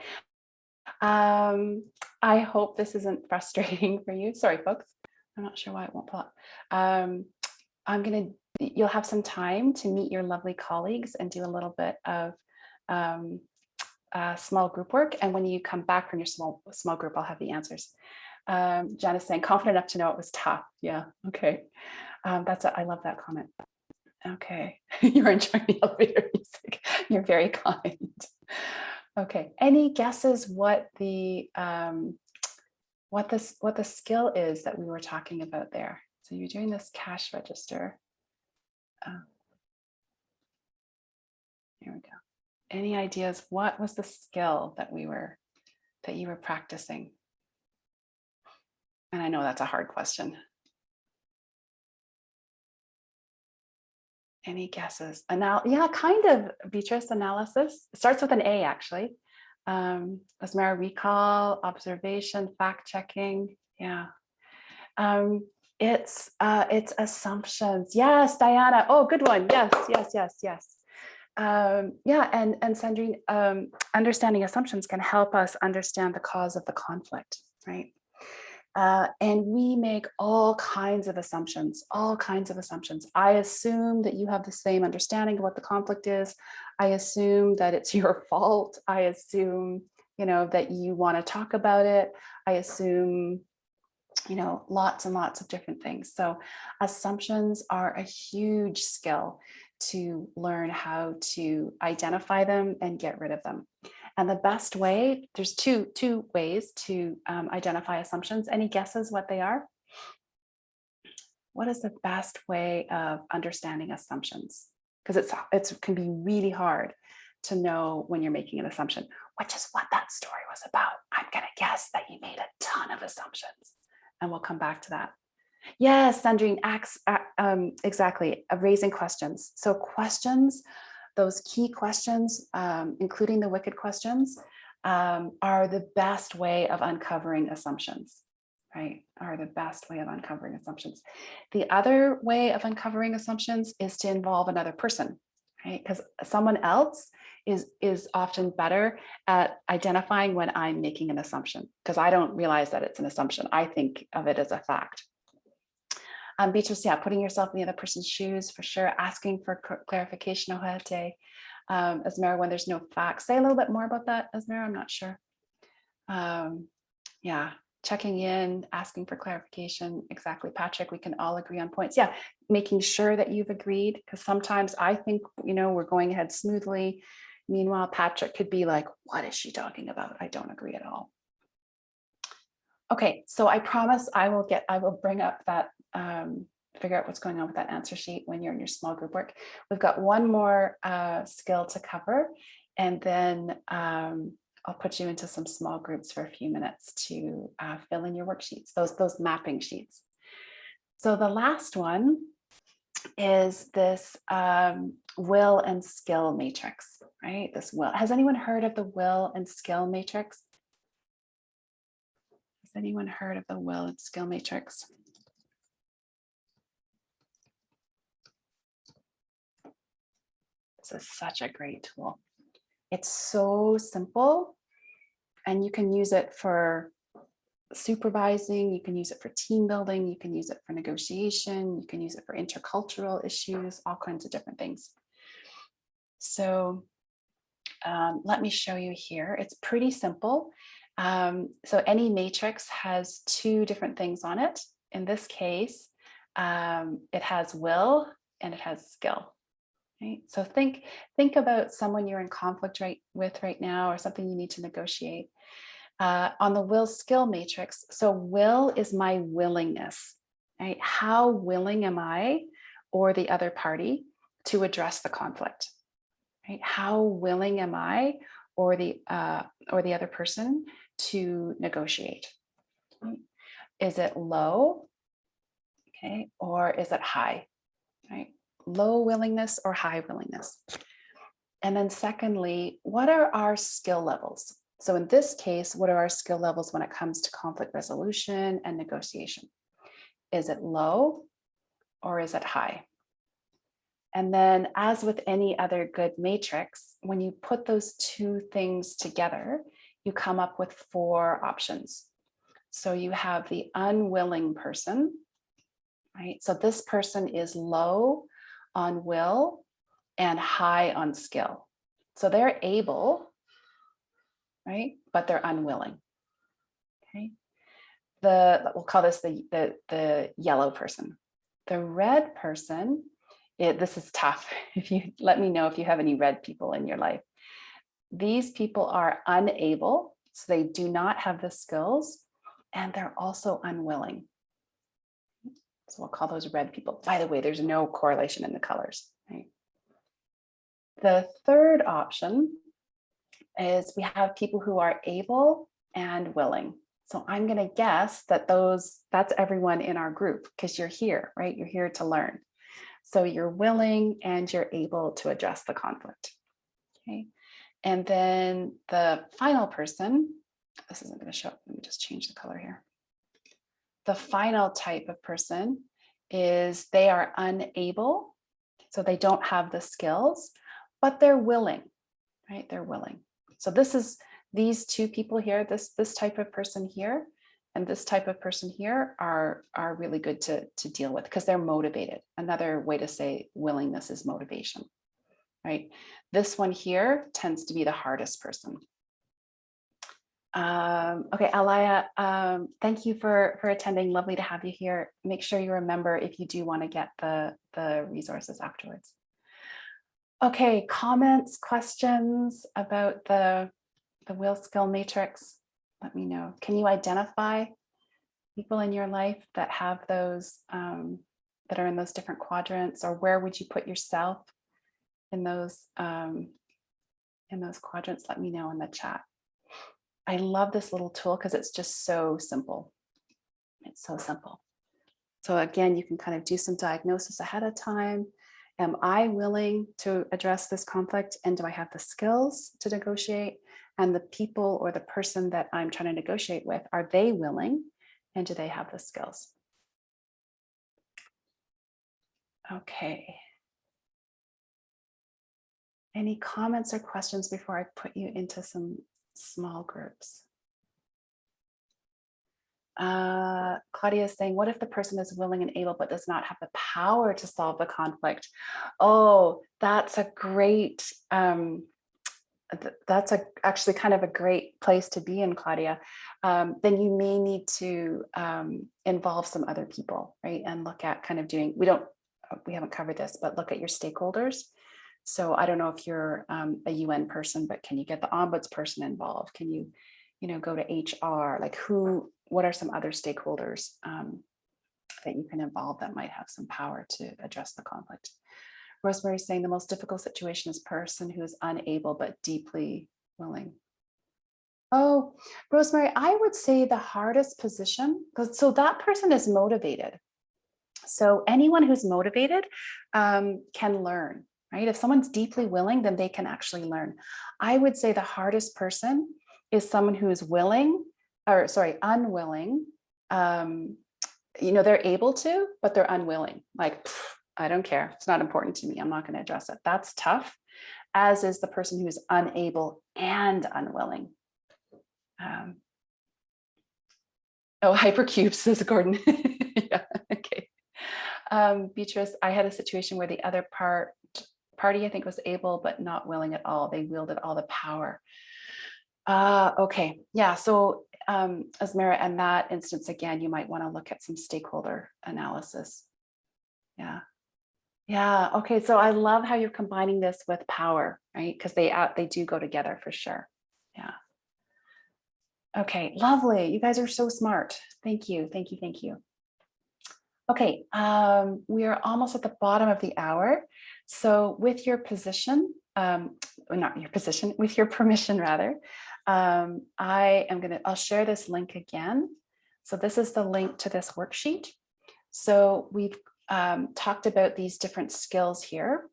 I hope this isn't frustrating for you. Sorry, folks. I'm not sure why it won't pull up. You'll have some time to meet your lovely colleagues and do a little bit of small group work. And when you come back from your small group, I'll have the answers. Jan is saying, confident enough to know it was tough. Yeah, okay. I love that comment. Okay, you're enjoying the elevator music. You're very kind. Okay, any guesses what the skill is that we were talking about there? So you're doing this cash register. Here we go. Any ideas? What was the skill that you were practicing? And I know that's a hard question. Any guesses? Yeah, kind of, Beatrice. Analysis. It starts with an A, actually. Asmara, recall, observation, fact checking. Yeah. It's assumptions. Yes, Diana. Oh, good one. Yes. Yeah, and Sandrine, understanding assumptions can help us understand the cause of the conflict, right? And we make all kinds of assumptions. I assume that you have the same understanding of what the conflict is. I assume that it's your fault. I assume, that you want to talk about it. I assume, lots and lots of different things. So assumptions are a huge skill to learn how to identify them and get rid of them. And the best way, there's two ways to identify assumptions. Any guesses what they are? What is the best way of understanding assumptions? Because it can be really hard to know when you're making an assumption, which is what that story was about. I'm going to guess that you made a ton of assumptions. and we'll come back to that. Yes, Sandrine, exactly, raising questions. So questions, those key questions, including the wicked questions, are the best way of uncovering assumptions, right? Are the best way of uncovering assumptions. The other way of uncovering assumptions is to involve another person, right? Because someone else is often better at identifying when I'm making an assumption, because I don't realize that it's an assumption. I think of it as a fact. Beatrice, yeah, putting yourself in the other person's shoes for sure, asking for clarification, Ojete. Esmera, when there's no facts. Say a little bit more about that, Esmera, I'm not sure. Yeah, checking in, asking for clarification. Exactly, Patrick, we can all agree on points. Yeah, making sure that you've agreed, because sometimes I think, we're going ahead smoothly. Meanwhile, Patrick could be like, what is she talking about? I don't agree at all. Okay, so I promise I will bring up that, figure out what's going on with that answer sheet when you're in your small group work. We've got one more skill to cover, and then I'll put you into some small groups for a few minutes to fill in your worksheets, those mapping sheets. So the last one is this will and skill matrix, right? This will. Has anyone heard of the will and skill matrix? Has anyone heard of the will and skill matrix? This is such a great tool. It's so simple, and you can use it for supervising, you can use it for team building, you can use it for negotiation, you can use it for intercultural issues, all kinds of different things. So let me show you here. It's pretty simple. So any matrix has two different things on it. In this case, it has will and it has skill. Right? So think about someone you're in conflict with right now, or something you need to negotiate. On the will skill matrix, so will is my willingness, right? How willing am I or the other party to address the conflict, right? How willing am I or the other person to negotiate? Right? Is it low, okay, or is it high, right? Low willingness or high willingness. And then secondly, what are our skill levels? So in this case, what are our skill levels when it comes to conflict resolution and negotiation? Is it low or is it high? And then, as with any other good matrix, when you put those two things together, you come up with 4 options. So you have the unwilling person, right? So this person is low on will and high on skill. So they're able, right? But they're unwilling. Okay. We'll call this the yellow person. The red person, this is tough. If you let me know if you have any red people in your life. These people are unable, so they do not have the skills, and they're also unwilling. So we'll call those red people. By the way, there's no correlation in the colors. Right? The third option is we have people who are able and willing. So I'm going to guess that that's everyone in our group, because you're here, right? You're here to learn. So you're willing and you're able to address the conflict. Okay. And then the final person, this isn't going to show up. Let me just change the color here. The final type of person is they are unable. So they don't have the skills, but they're willing, right? They're willing. So this is these two people here, this type of person here, and this type of person here are really good to deal with because they're motivated. Another way to say willingness is motivation, right? This one here tends to be the hardest person. Okay, Alaya, thank you for attending. Lovely to have you here. Make sure you remember if you do want to get the resources afterwards. Okay, comments, questions about the will skill matrix? Let me know. Can you identify people in your life that have those, that are in those different quadrants, or where would you put yourself in those quadrants? Let me know in the chat. I love this little tool because it's just so simple. It's so simple. So again, you can kind of do some diagnosis ahead of time. Am I willing to address this conflict? And do I have the skills to negotiate? And the people or the person that I'm trying to negotiate with, are they willing? And do they have the skills? Okay. Any comments or questions before I put you into some small groups? Claudia is saying, what if the person is willing and able but does not have the power to solve the conflict? Oh, that's a great, actually kind of a great place to be in, Claudia. Then you may need to involve some other people, right? And look at kind of doing, we haven't covered this, but look at your stakeholders. So I don't know if you're a UN person, but can you get the ombudsperson involved? Can you, go to HR? Like what are some other stakeholders that you can involve that might have some power to address the conflict? Rosemary is saying the most difficult situation is person who is unable but deeply willing. Oh, Rosemary, I would say the hardest position, so that person is motivated. So anyone who's motivated can learn, right? If someone's deeply willing, then they can actually learn. I would say the hardest person is someone who is willing, or sorry, unwilling. They're able to, but they're unwilling. Like, I don't care. It's not important to me. I'm not going to address it. That's tough, as is the person who's unable and unwilling. Hypercube, says Gordon. Yeah, okay. Beatrice, I had a situation where the other party, I think, was able but not willing at all. They wielded all the power. Okay, yeah, so Asmira, in that instance, again, you might want to look at some stakeholder analysis. Yeah, okay, so I love how you're combining this with power, right? Because they do go together for sure. Yeah. Okay, lovely. You guys are so smart. Thank you, thank you, thank you. Okay, we are almost at the bottom of the hour. So with your position, not your position, with your permission rather, I'll share this link again. So this is the link to this worksheet. So we've talked about these different skills here.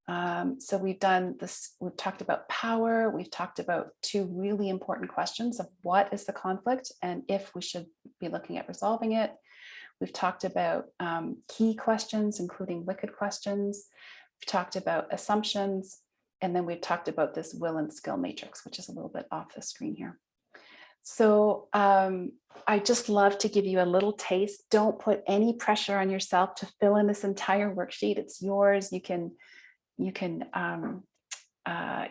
So we've done this, we've talked about power, we've talked about two really important questions of what is the conflict and if we should be looking at resolving it. We've talked about key questions, including wicked questions. We've talked about assumptions, and then we've talked about this will and skill matrix, which is a little bit off the screen here. So I just love to give you a little taste. Don't put any pressure on yourself to fill in this entire worksheet. It's yours. You can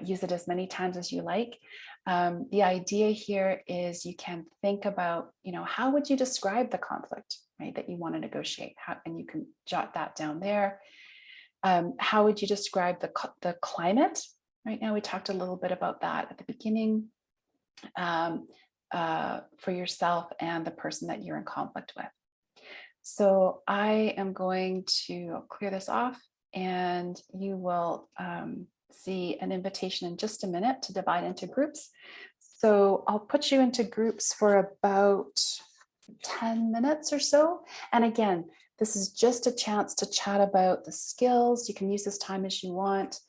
use it as many times as you like. The idea here is you can think about, how would you describe the conflict, right, that you want to negotiate? And you can jot that down there. How would you describe the climate? Right now, we talked a little bit about that at the beginning for yourself and the person that you're in conflict with. So I am going to clear this off, and you will see an invitation in just a minute to divide into groups. So I'll put you into groups for about 10 minutes or so. And again, this is just a chance to chat about the skills. You can use this time as you want.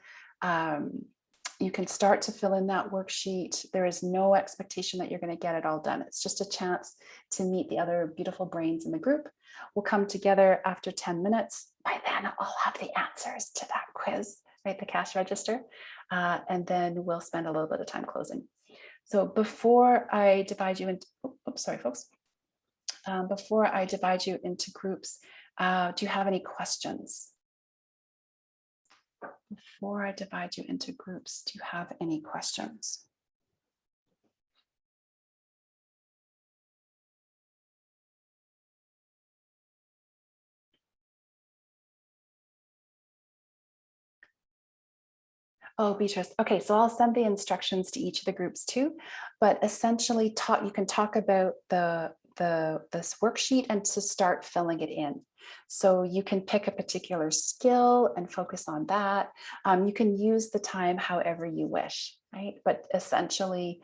You can start to fill in that worksheet. There is no expectation that you're going to get it all done. It's just a chance to meet the other beautiful brains in the group. We'll come together after 10 minutes. By then, I'll have the answers to that quiz, right? The cash register. And then we'll spend a little bit of time closing. So before I divide you into, oops, sorry, folks. Before I divide you into groups, do you have any questions? Before I divide you into groups, do you have any questions? Oh, Beatrice. Okay, so I'll send the instructions to each of the groups too, but essentially you can talk about this worksheet and to start filling it in. So you can pick a particular skill and focus on that. You can use the time however you wish, right? But essentially,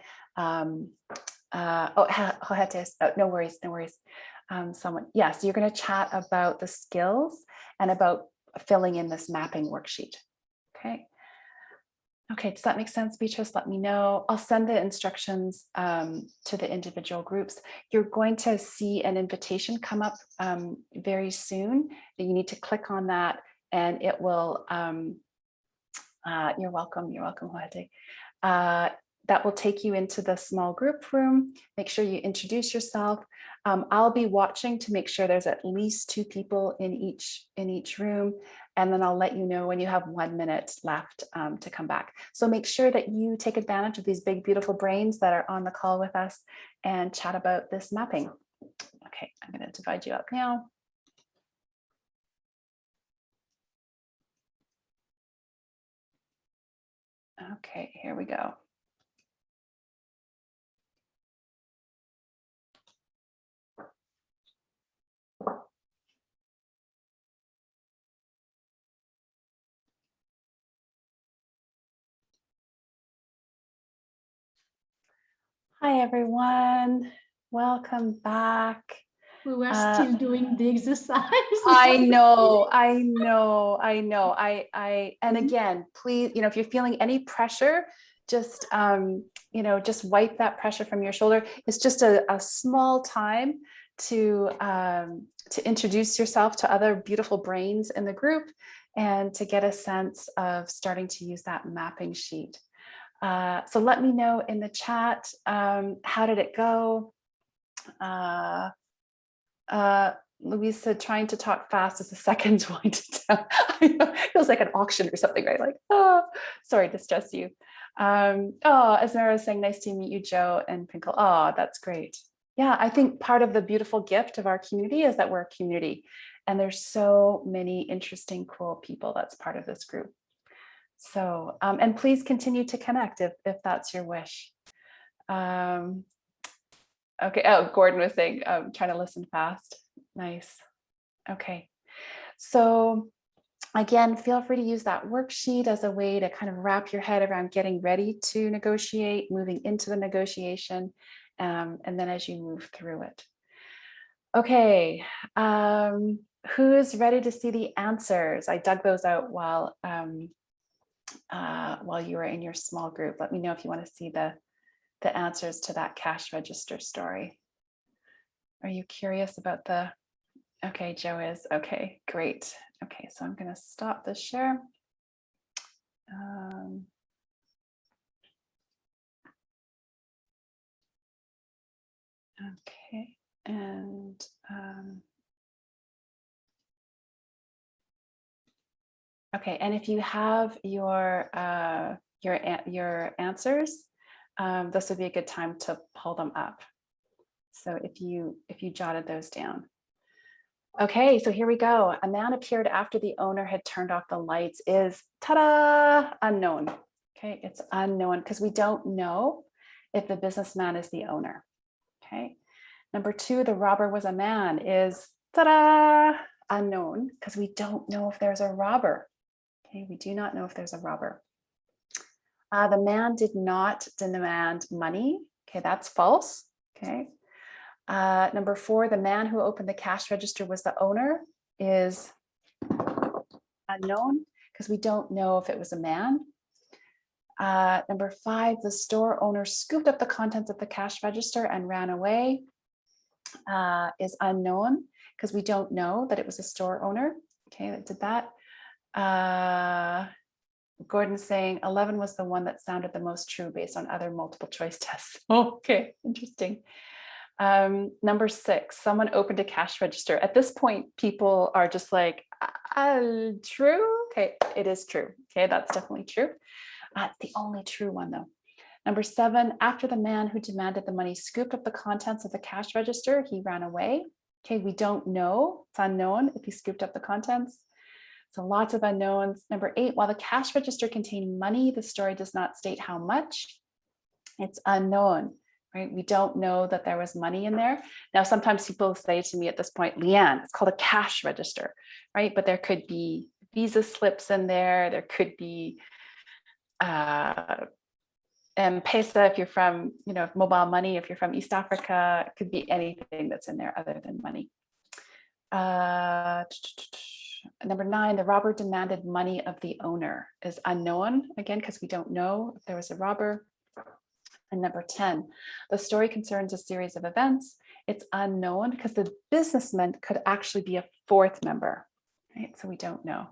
No worries, no worries. So you're going to chat about the skills and about filling in this mapping worksheet. Okay, does that make sense, Beatrice? Let me know. I'll send the instructions to the individual groups. You're going to see an invitation come up very soon. You need to click on that and it will, you're welcome, Hoete. That will take you into the small group room. Make sure you introduce yourself. I'll be watching to make sure there's at least 2 people in each room. And then I'll let you know when you have 1 minute left to come back. So make sure that you take advantage of these big, beautiful brains that are on the call with us and chat about this mapping. Okay, I'm going to divide you up now. Okay, here we go. Hi, everyone. Welcome back. We were still doing the exercise. I know. And again, please, if you're feeling any pressure, just, just wipe that pressure from your shoulder. It's just a small time to introduce yourself to other beautiful brains in the group and to get a sense of starting to use that mapping sheet. So let me know in the chat, how did it go? Louisa, trying to talk fast is the second one to tell. It feels like an auction or something, right? Like, oh, sorry to stress you. Esmera is saying, nice to meet you, Joe and Pinkle. Oh, that's great. Yeah, I think part of the beautiful gift of our community is that we're a community and there's so many interesting, cool people that's part of this group. So, and please continue to connect if that's your wish. Okay, oh, Gordon was saying, trying to listen fast. Nice. Okay, so again, feel free to use that worksheet as a way to kind of wrap your head around getting ready to negotiate, moving into the negotiation, and then as you move through it. Okay, who's ready to see the answers? I dug those out while you were in your small group. Let me know if you want to see the answers to that cash register story. Are you curious about the, okay, Joe is, okay, great. Okay, so I'm going to stop the share. Okay, and okay, and if you have your answers, this would be a good time to pull them up. So if you jotted those down. Okay, so here we go. A man appeared after the owner had turned off the lights is, ta-da, unknown. Okay, it's unknown because we don't know if the businessman is the owner. Okay, number 2, the robber was a man is, ta-da, unknown because we don't know if there's a robber. Okay, we do not know if there's a robber. The man did not demand money. Okay, that's false. Okay. Number 4, the man who opened the cash register was the owner is unknown because we don't know if it was a man. Number 5, the store owner scooped up the contents of the cash register and ran away is unknown because we don't know that it was a store owner. Okay, that did that. Gordon's saying 11 was the one that sounded the most true based on other multiple choice tests. Okay, interesting. Number 6, someone opened a cash register. At this point, people are just like, true? Okay, it is true. Okay, that's definitely true. It's the only true one though. Number 7, after the man who demanded the money scooped up the contents of the cash register, he ran away. Okay, we don't know. It's unknown if he scooped up the contents. So lots of unknowns. Number 8, while the cash register contained money, the story does not state how much. It's unknown. Right? We don't know that there was money in there. Now, sometimes people say to me at this point, Leanne, it's called a cash register, right? But there could be Visa slips in there. There could be M-Pesa, if you're from, mobile money, if you're from East Africa, it could be anything that's in there other than money. Number 9, the robber demanded money of the owner is unknown, again, because we don't know if there was a robber. And number 10, the story concerns a series of events. It's unknown because the businessman could actually be a 4th member, right? So we don't know.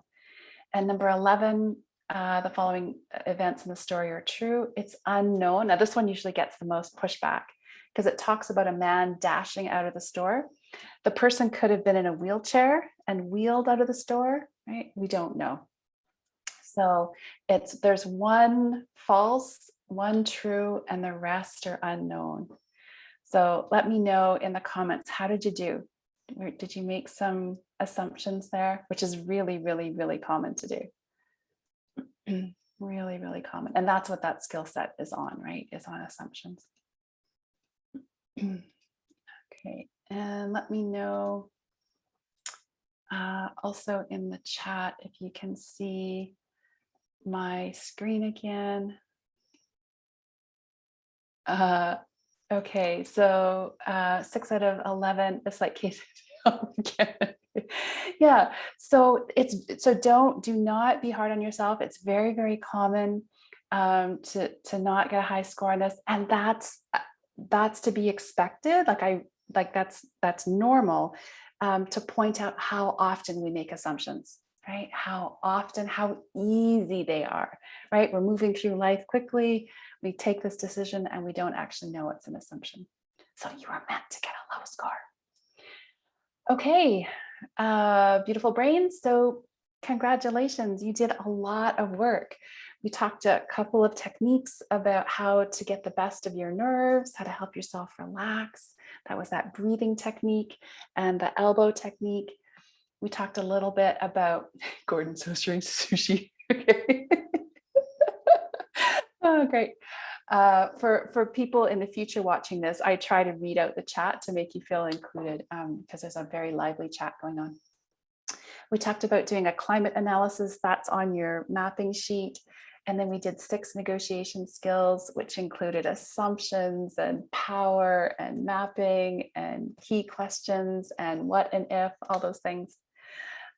And number 11, the following events in the story are true. It's unknown. Now, this one usually gets the most pushback because it talks about a man dashing out of the store. The person could have been in a wheelchair and wheeled out of the store, right? We don't know. So there's one false, one true, and the rest are unknown. So let me know in the comments, how did you do? Did you make some assumptions there? Which is really, really, really common to do. Really, really common. And that's what that skill set is on, right? Is on assumptions. Okay, and let me know also in the chat if you can see my screen again. Okay, so 6 out of 11, it's like case. Yeah, so do not be hard on yourself. It's very, very common to not get a high score on this, and that's to be expected. That's normal, to point out how often we make assumptions, right? How often, how easy they are, right? We're moving through life quickly. We take this decision and we don't actually know it's an assumption. So you are meant to get a low score. Okay, beautiful brains. So congratulations, you did a lot of work. We talked a couple of techniques about how to get the best of your nerves, how to help yourself relax. That was that breathing technique and the elbow technique. We talked a little bit about Gordon's hosting sushi. Okay. Oh, great. For people in the future watching this, I try to read out the chat to make you feel included, because there's a very lively chat going on. We talked about doing a climate analysis, that's on your mapping sheet. And then we did 6 negotiation skills, which included assumptions and power and mapping and key questions and what and if, all those things.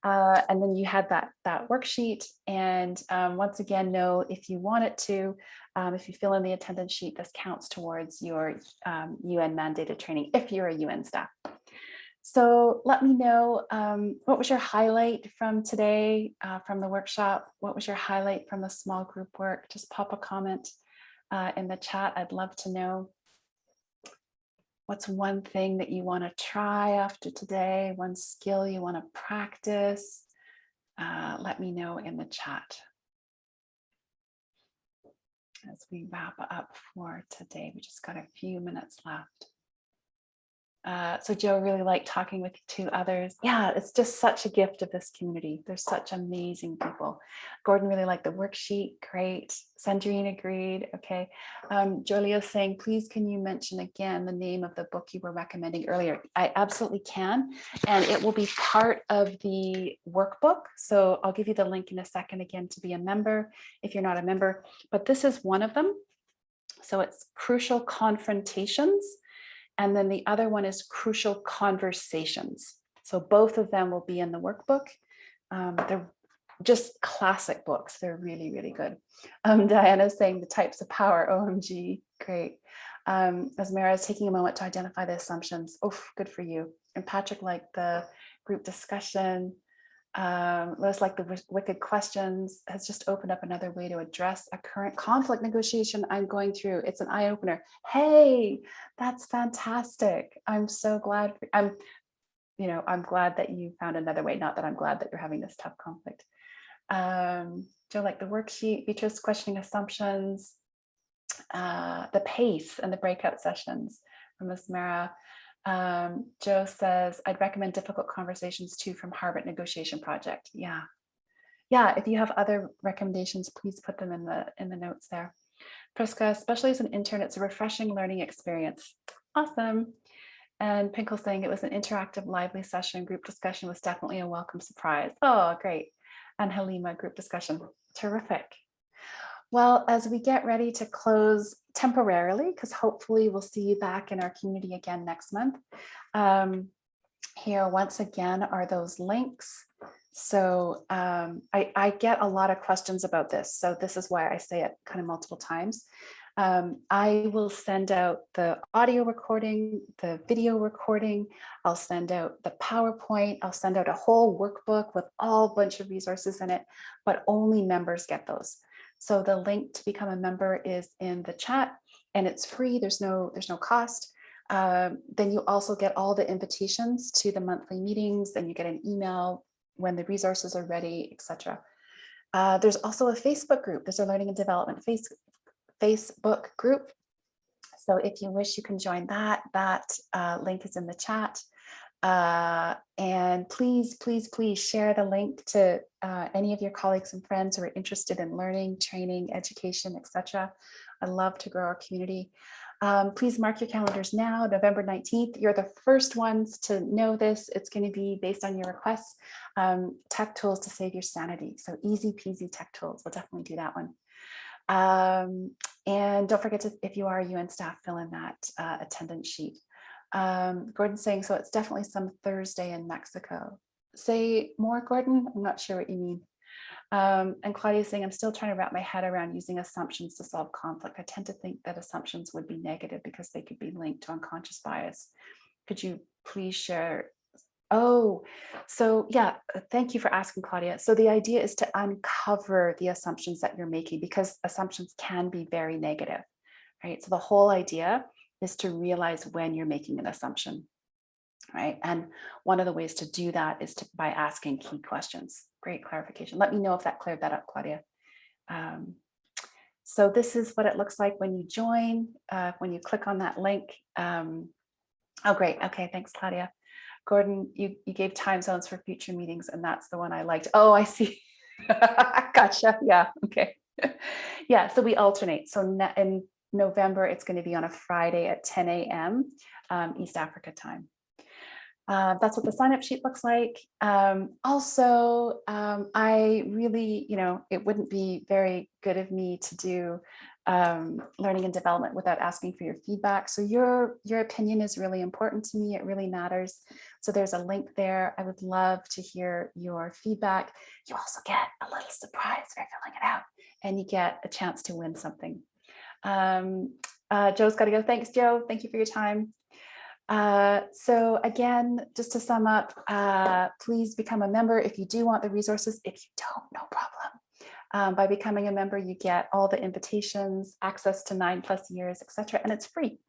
And then you had that worksheet. And once again, know if you want it to, if you fill in the attendance sheet, this counts towards your UN mandated training if you're a UN staff. So let me know, what was your highlight from today, from the workshop? What was your highlight from the small group work? Just pop a comment in the chat. I'd love to know. What's one thing that you want to try after today? One skill you want to practice? Let me know in the chat. As we wrap up for today, we just got a few minutes left. So Joe really liked talking with 2 others. Yeah, it's just such a gift of this community. There's such amazing people. Gordon really liked the worksheet. Great. Sandrine agreed. Okay. Jolio's saying, please, can you mention again the name of the book you were recommending earlier? I absolutely can. And it will be part of the workbook. So I'll give you the link in a second again to be a member if you're not a member. But this is one of them. So it's Crucial Confrontations. And then the other one is Crucial Conversations. So both of them will be in the workbook. They're just classic books. They're really, really good. Diana's saying the types of power, OMG, great. Asmara is taking a moment to identify the assumptions. Oh, good for you. And Patrick liked the group discussion. Liz like the wicked questions, has just opened up another way to address a current conflict negotiation I'm going through. It's an eye opener. Hey, that's fantastic. I'm so glad. I'm glad that you found another way. Not that I'm glad that you're having this tough conflict. Joe like the worksheet, Beatrice questioning assumptions, the pace and the breakout sessions from Asmara. Joe says, I'd recommend difficult conversations too from Harvard Negotiation Project. Yeah. If you have other recommendations, please put them in the notes there. Priska, especially as an intern, it's a refreshing learning experience. Awesome. And Pinkle saying it was an interactive, lively session. Group discussion was definitely a welcome surprise. Oh, great. And Halima, group discussion. Terrific. Well, as we get ready to close temporarily, because hopefully we'll see you back in our community again next month. Here, once again, are those links. So I get a lot of questions about this. So this is why I say it kind of multiple times. I will send out the audio recording, the video recording. I'll send out the PowerPoint. I'll send out a whole workbook with all bunch of resources in it, but only members get those. So the link to become a member is in the chat, and it's free. There's no cost. Then you also get all the invitations to the monthly meetings, and you get an email when the resources are ready, etc. There's also a Facebook group. There's a Learning and Development Facebook group. So if you wish, you can join that. That link is in the chat. And please, please, please share the link to any of your colleagues and friends who are interested in learning, training, education, etc. I love to grow our community. Please mark your calendars now, November 19th. You're the first ones to know this. It's going to be based on your requests. Tech tools to save your sanity. So easy peasy tech tools. We'll definitely do that one. And don't forget to, if you are a UN staff, fill in that attendance sheet. Gordon's saying, so it's definitely some Thursday in Mexico. Say more, Gordon? I'm not sure what you mean. And Claudia's saying, I'm still trying to wrap my head around using assumptions to solve conflict. I tend to think that assumptions would be negative because they could be linked to unconscious bias. Could you please share? Oh, so yeah, thank you for asking, Claudia. So the idea is to uncover the assumptions that you're making, because assumptions can be very negative, right? So the whole idea is to realize when you're making an assumption, right? And one of the ways to do that is by asking key questions. Great clarification. Let me know if that cleared that up, Claudia. So this is what it looks like when you join, when you click on that link. Oh, great. Okay, thanks, Claudia. Gordon, you gave time zones for future meetings, and that's the one I liked. Oh, I see. Gotcha. Yeah, okay. Yeah, so we alternate. So in November, it's going to be on a Friday at 10 a.m. East Africa time. That's what the sign-up sheet looks like. Also, I really, it wouldn't be very good of me to do learning and development without asking for your feedback. So your opinion is really important to me. It really matters. So there's a link there. I would love to hear your feedback. You also get a little surprise for filling it out, and you get a chance to win something. Joe's got to go. Thanks, Joe. Thank you for your time. So again, just to sum up, please become a member if you do want the resources. If you don't, no problem. By becoming a member, you get all the invitations, access to 9+ years, etc., and it's free.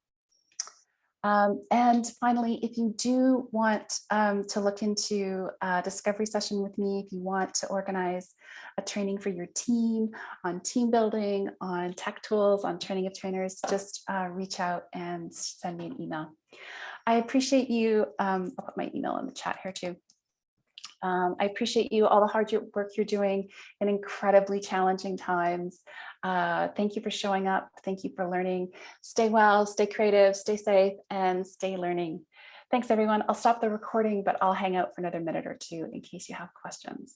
And finally, if you do want to look into a discovery session with me, if you want to organize a training for your team on team building, on tech tools, on training of trainers, just reach out and send me an email. I appreciate you. I'll put my email in the chat here too. I appreciate you, all the hard work you're doing in incredibly challenging times. Thank you for showing up. Thank you for learning. Stay well, stay creative, stay safe, and stay learning. Thanks, everyone. I'll stop the recording, but I'll hang out for another minute or two in case you have questions.